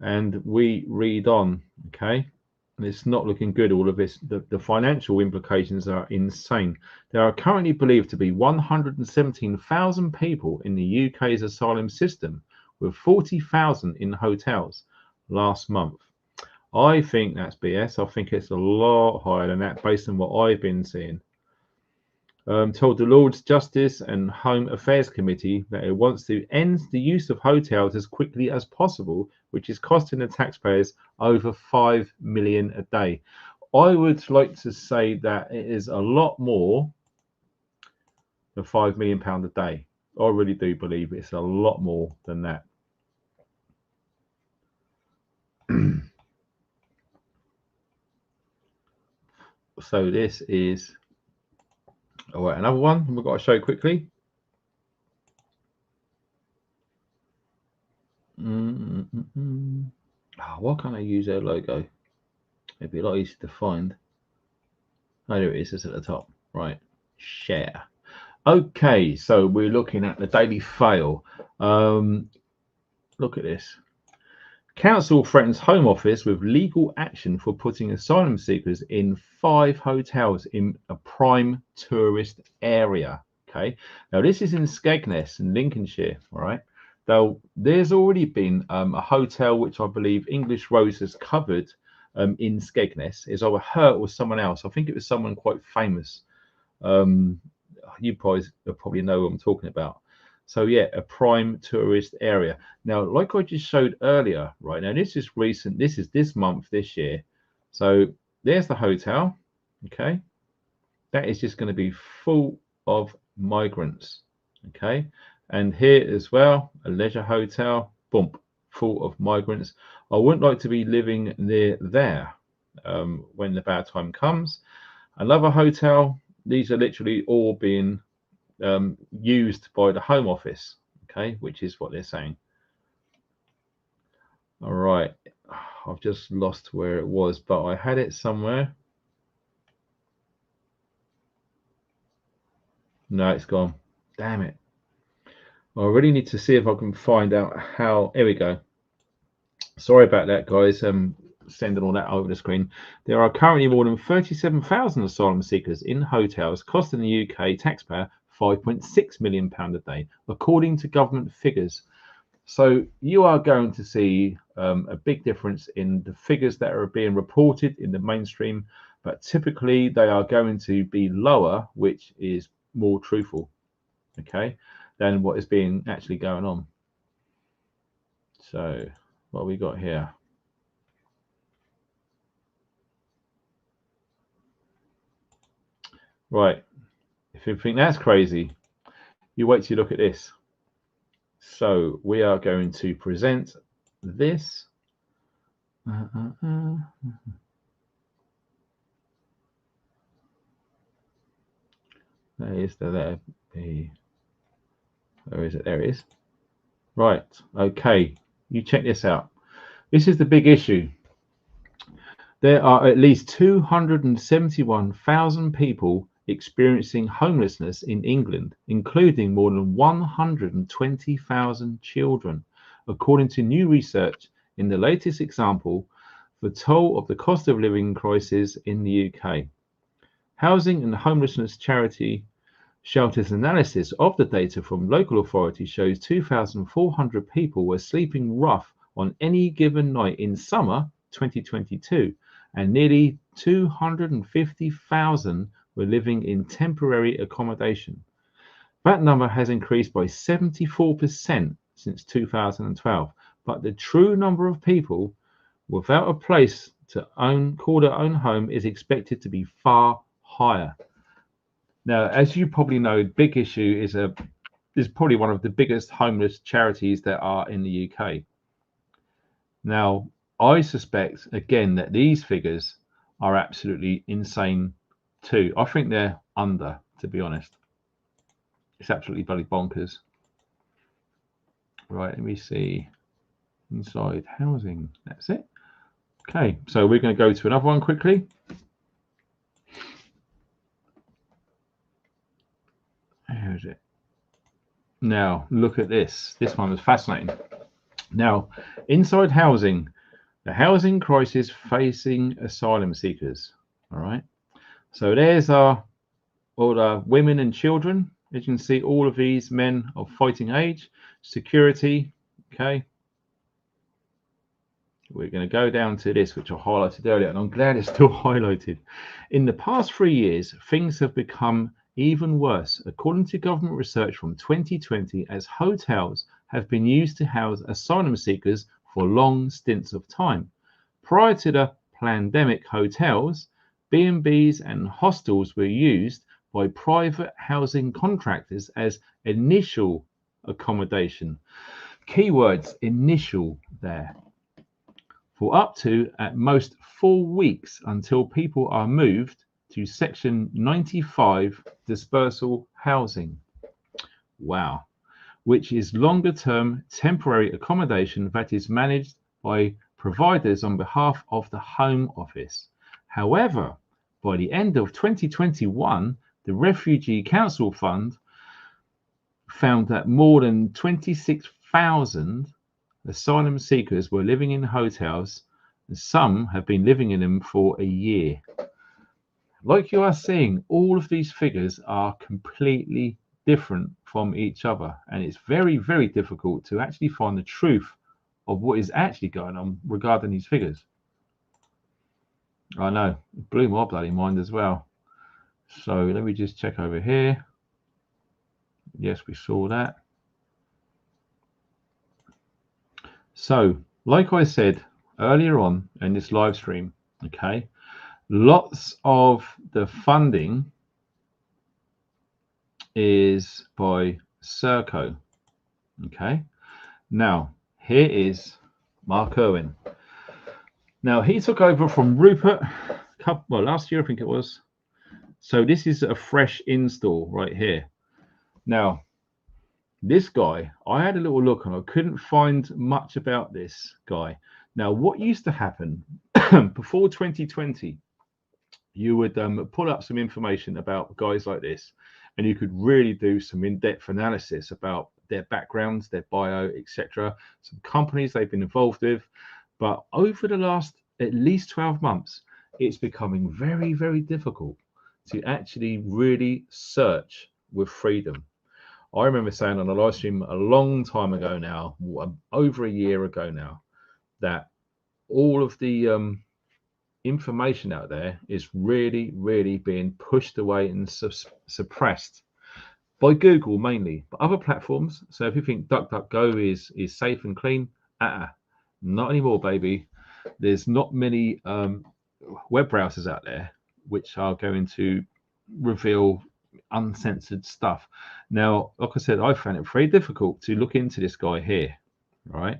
And we read on, okay? It's not looking good, all of this. The financial implications are insane. There are currently believed to be 117,000 people in the UK's asylum system, with 40,000 in hotels last month. I think that's BS. I think it's a lot higher than that based on what I've been seeing. Told the Lord's Justice and Home Affairs Committee that it wants to end the use of hotels as quickly as possible, which is costing the taxpayers over £5 million a day. I would like to say that it is a lot more than £5 million a day. I really do believe it's a lot more than that. So this is, all right, another one we've got to show quickly. Oh, why can't I use their logo? It'd be a lot easier to find. Oh, there it is. It's at the top. Right. Share. Okay, so we're looking at the Daily Fail. Look at this. Council threatens Home Office with legal action for putting asylum seekers in 5 hotels in a prime tourist area. Okay, now this is in Skegness in Lincolnshire. All right, though there's already been a hotel which I believe English Rose has covered in Skegness. Is either her or someone else. I think it was someone quite famous. You probably know what I'm talking about. So yeah, a prime tourist area. Now, like I just showed earlier, right now, this is recent. This is this month, this year. So there's the hotel. Okay, that is just going to be full of migrants. Okay, and here as well, a leisure hotel, boom, full of migrants. I wouldn't like to be living near there when the bad time comes. Another hotel. These are literally all being used by the Home Office, okay, which is what they're saying. All right, I've just lost where it was, but I had it somewhere. No, it's gone. Damn it. I really need to see if I can find out how. Here we go. Sorry about that, guys. Sending all that over the screen. There are currently more than 37,000 asylum seekers in hotels, costing the UK taxpayer £5.6 million a day, according to government figures. So you are going to see a big difference in the figures that are being reported in the mainstream, but typically they are going to be lower, which is more truthful, okay, than what is being actually going on. So what we got here? Right, if you think that's crazy, you wait till you look at this. So we are going to present this. There is there. Where is it? There it is. Right. Okay. You check this out. This is the big issue. There are at least 271,000 people experiencing homelessness in England, including more than 120,000 children, according to new research in the latest example, the toll of the cost of living crisis in the UK. Housing and homelessness charity Shelter's analysis of the data from local authorities shows 2,400 people were sleeping rough on any given night in summer 2022, and nearly 250,000 were living in temporary accommodation. That number has increased by 74% since 2012, but the true number of people without a place to call their own home is expected to be far higher. Now, as you probably know, Big Issue is probably one of the biggest homeless charities that are in the UK. Now, I suspect, again, that these figures are absolutely insane too. I think they're under, to be honest. It's absolutely bloody bonkers. Right, let me see. Inside housing. That's it. Okay, so we're going to go to another one quickly. Where is it? Now, look at this. This one was fascinating. Now, inside housing, the housing crisis facing asylum seekers. All right. So there's all the women and children. As you can see, all of these men of fighting age, security. Okay. We're going to go down to this, which I highlighted earlier, and I'm glad it's still highlighted. In the past 3 years, things have become even worse, according to government research from 2020, as hotels have been used to house asylum seekers for long stints of time. Prior to the pandemic, hotels, B&Bs and hostels were used by private housing contractors as initial accommodation. Keywords initial there. For up to, at most, 4 weeks until people are moved to Section 95 dispersal housing. Wow. Which is longer-term temporary accommodation that is managed by providers on behalf of the Home Office. However, by the end of 2021, the Refugee Council Fund found that more than 26,000 asylum seekers were living in hotels, and some have been living in them for a year. Like you are seeing, all of these figures are completely different from each other, and it's very, very difficult to actually find the truth of what is actually going on regarding these figures. I know, it blew my bloody mind as well. So let me just check over here. Yes, we saw that. So, like I said earlier on in this live stream, okay, lots of the funding is by Serco. Okay, now here is Mark Irwin. Now he took over from Rupert, last year I think it was. So this is a fresh install right here. Now, this guy, I had a little look and I couldn't find much about this guy. Now, what used to happen before 2020, you would pull up some information about guys like this, and you could really do some in-depth analysis about their backgrounds, their bio, etc., some companies they've been involved with. But over the last at least 12 months, it's becoming very, very difficult to actually really search with freedom. I remember saying on a live stream a long time ago now, over a year ago now, that all of the information out there is really, really being pushed away and suppressed by Google mainly, but other platforms. So if you think DuckDuckGo is safe and clean, not anymore, baby. There's not many web browsers out there which are going to reveal uncensored stuff. Now, like I said, I found it very difficult to look into this guy here, right?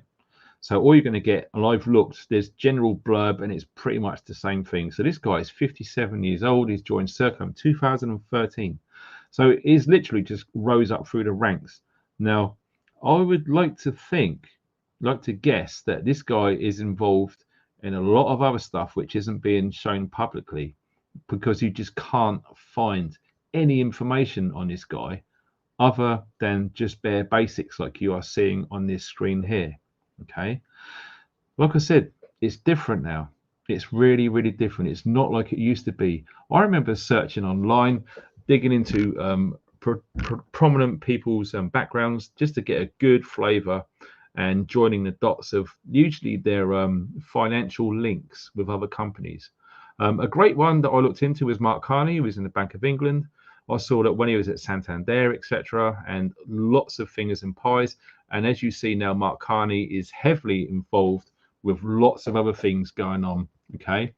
So all you're going to get, and I've looked, there's general blurb, and it's pretty much the same thing. So this guy is 57 years old. He's joined Serco in 2013. So he's literally just rose up through the ranks. Now, I would like to guess that this guy is involved in a lot of other stuff which isn't being shown publicly, because you just can't find any information on this guy other than just bare basics like you are seeing on this screen here. Okay, like I said, it's different now. It's really, really different. It's not like it used to be. I remember searching online, digging into prominent people's backgrounds just to get a good flavor, and joining the dots of usually their financial links with other companies. A great one that I looked into was Mark Carney, who was in the Bank of England. I saw that when he was at Santander, etc., and lots of fingers and pies. And as you see now, Mark Carney is heavily involved with lots of other things going on. Okay,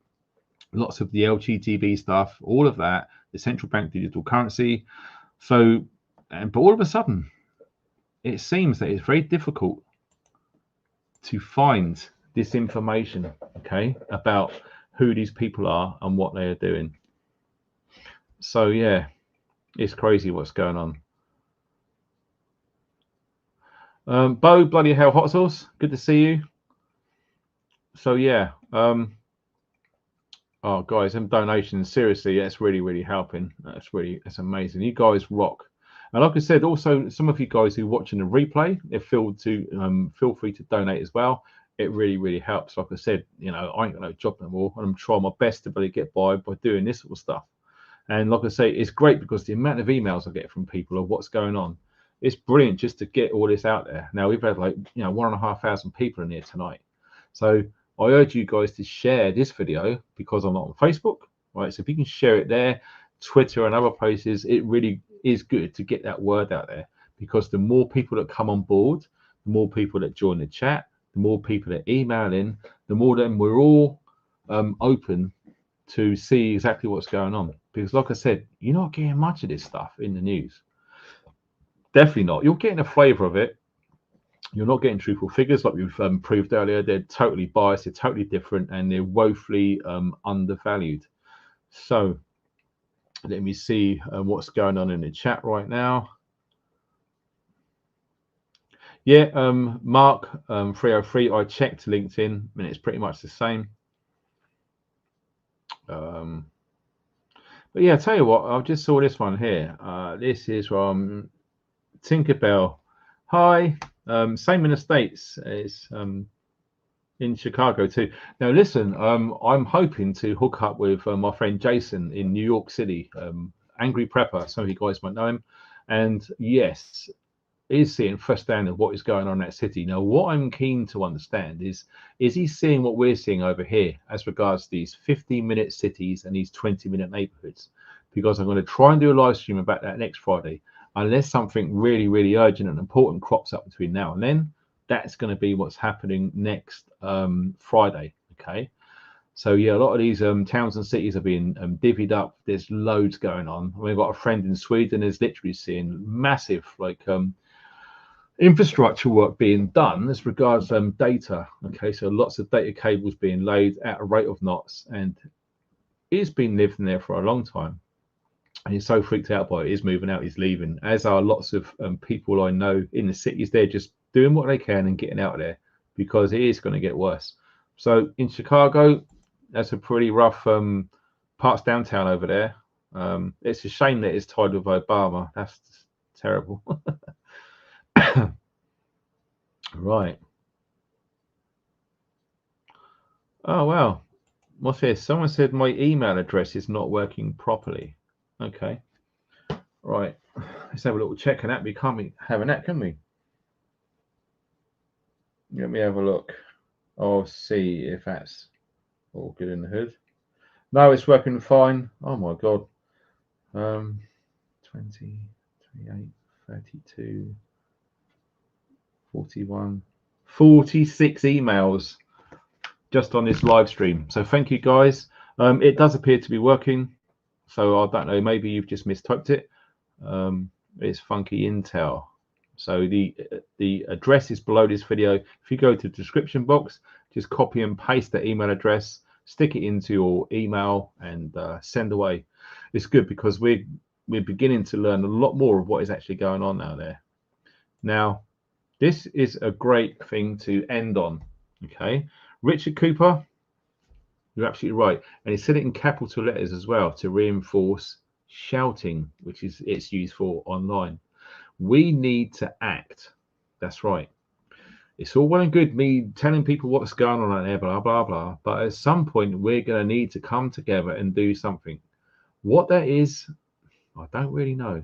lots of the LGTB stuff, all of that, the central bank digital currency. So, but all of a sudden, it seems that it's very difficult to find this information, okay, about who these people are and what they are doing. So yeah, it's crazy what's going on. Bo, bloody hell, hot sauce, good to see you. So yeah, oh guys, them donations, seriously, that's really, really helping. That's amazing. You guys rock. And like I said, also some of you guys who are watching the replay, feel free to donate as well. It really, really helps. Like I said, you know, I ain't got no job no more, and I'm trying my best to really get by doing this sort of stuff. And like I say, it's great because the amount of emails I get from people of what's going on, it's brilliant just to get all this out there. Now we've had 1,500 people in here tonight. So I urge you guys to share this video because I'm not on Facebook, right? So if you can share it there, Twitter and other places, it really is good to get that word out there, because the more people that come on board, the more people that join the chat, the more people that email in, the more then we're all open to see exactly what's going on. Because like I said, you're not getting much of this stuff in the news. Definitely not. You're getting a flavour of it. You're not getting truthful figures like we've proved earlier. They're totally biased, they're totally different, and they're woefully undervalued. So let me see what's going on in the chat right now. Yeah, Mark 303, I checked LinkedIn and it's pretty much the same. But yeah, I'll tell you what, I just saw this one here. This is from Tinkerbell. Hi, same in the States. It's in Chicago too. Now listen, I'm hoping to hook up with my friend Jason in New York City, Angry Prepper. Some of you guys might know him. And yes, he's seeing firsthand of what is going on in that city. Now, what I'm keen to understand is he seeing what we're seeing over here as regards to these 15-minute cities and these 20-minute neighborhoods? Because I'm going to try and do a live stream about that next Friday. Unless something really, really urgent and important crops up between now and then, that's going to be what's happening next Friday. Okay. So yeah, a lot of these towns and cities are being divvied up. There's loads going on. We've got a friend in Sweden who's literally seeing massive infrastructure work being done as regards data. Okay, so lots of data cables being laid at a rate of knots, and he's been living there for a long time. And he's so freaked out by it, he's moving out, he's leaving, as are lots of people I know in the cities. They're just doing what they can and getting out of there because it is going to get worse. So in Chicago, that's a pretty rough parts downtown over there. It's a shame that it's tied with Obama. That's terrible. Right. Oh, wow. What's this? Someone said my email address is not working properly. Okay. Right. Let's have a little check on that. We can't be having that, can we? Let me have a look. I'll see if that's all good in the hood. No, it's working fine. Oh my God. 20, 28, 32, 41, 46 emails just on this live stream. So thank you guys. It does appear to be working. So I don't know, maybe you've just mistyped it. It's Funky Intel. So the address is below this video. If you go to the description box, just copy and paste the email address, stick it into your email, and send away. It's good because we're beginning to learn a lot more of what is actually going on out there. Now, this is a great thing to end on. Okay, Richard Cooper, you're absolutely right, and he said it in capital letters as well to reinforce shouting, which is it's used for online. We need to act. That's right. It's all well and good me telling people what's going on out there, blah, blah, blah. But at some point, we're going to need to come together and do something. What that is, I don't really know.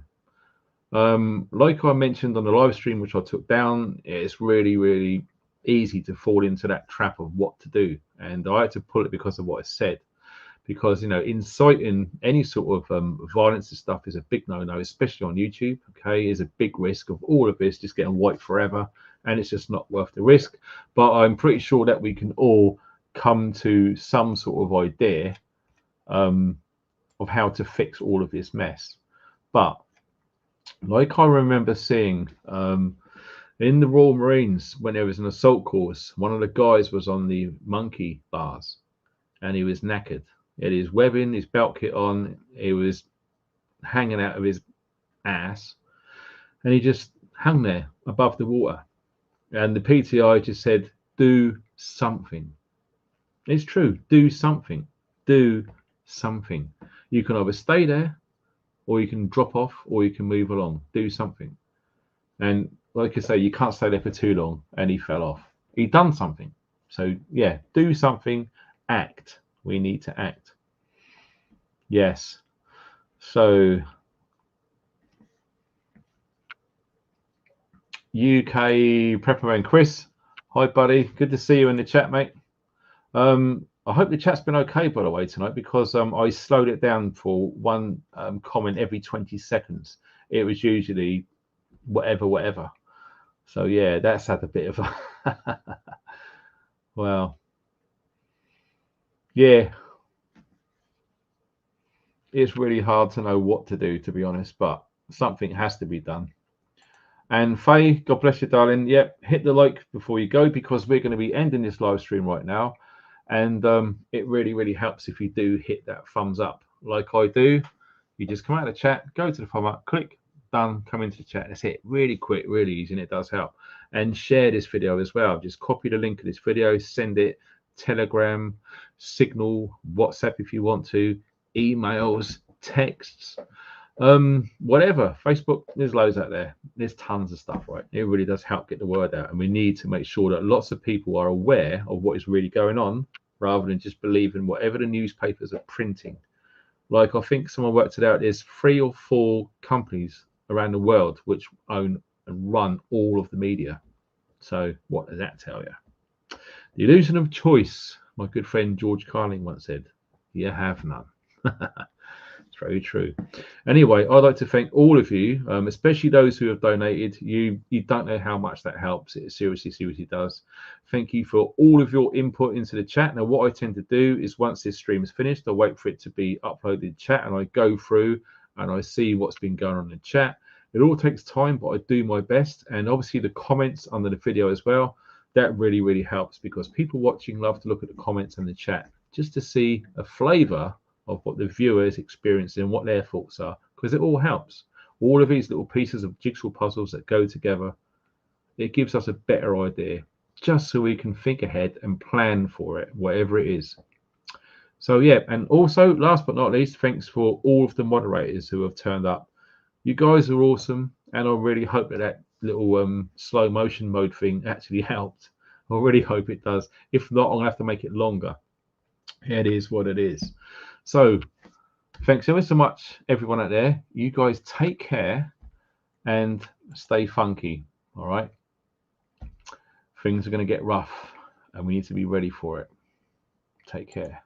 Like I mentioned on the live stream, which I took down, it's really, really easy to fall into that trap of what to do. And I had to pull it because of what I said. Because, you know, inciting any sort of violence and stuff is a big no-no, especially on YouTube. Okay, is a big risk of all of this just getting wiped forever, and it's just not worth the risk. But I'm pretty sure that we can all come to some sort of idea of how to fix all of this mess. But like I remember seeing in the Royal Marines, when there was an assault course, one of the guys was on the monkey bars and he was knackered. He had his webbing, his belt kit on, he was hanging out of his ass, and he just hung there above the water. And the PTI just said, do something. It's true, do something. Do something. You can either stay there, or you can drop off, or you can move along. Do something. And like I say, you can't stay there for too long, and he fell off. He done something. So yeah, do something, act. We need to act. Yes. So UK Prepperman Chris, hi buddy, good to see you in the chat, mate. I hope the chat's been okay, by the way, tonight, because I slowed it down for one comment every 20 seconds. It was usually whatever. So yeah, that's had a bit of a well, yeah, it's really hard to know what to do, to be honest, but something has to be done. And Faye, God bless you, darling. Yep, hit the like before you go, because we're going to be ending this live stream right now. And it really, really helps if you do hit that thumbs up like I do. You just come out of the chat, go to the thumb up, click, done, come into the chat. That's it. Really quick, really easy, and it does help. And share this video as well. Just copy the link of this video, send it, Telegram, Signal, WhatsApp if you want to, emails, texts, whatever. Facebook, there's loads out there. There's tons of stuff, right? It really does help get the word out, and we need to make sure that lots of people are aware of what is really going on, rather than just believing whatever the newspapers are printing. Like, I think someone worked it out, there's 3 or 4 companies around the world which own and run all of the media. So what does that tell you? The illusion of choice, my good friend George Carlin once said, you have none. It's very true. Anyway, I'd like to thank all of you, especially those who have donated. You don't know how much that helps. It seriously does. Thank you for all of your input into the chat. Now, what I tend to do is, once this stream is finished, I wait for it to be uploaded in chat, and I go through and I see what's been going on in the chat. It all takes time, but I do my best. And obviously the comments under the video as well, that really, really helps, because people watching love to look at the comments and the chat just to see a flavor of what the viewer is experiencing and what their thoughts are, because it all helps. All of these little pieces of jigsaw puzzles that go together, it gives us a better idea, just so we can think ahead and plan for it, whatever it is. So yeah, and also last but not least, thanks for all of the moderators who have turned up. You guys are awesome, and I really hope that that little slow motion mode thing actually helped. I really hope it does. If not, I'm gonna have to make it longer. It is what it is. So thanks ever so much, everyone out there. You guys take care and stay funky. All right, things are going to get rough, and we need to be ready for it. Take care.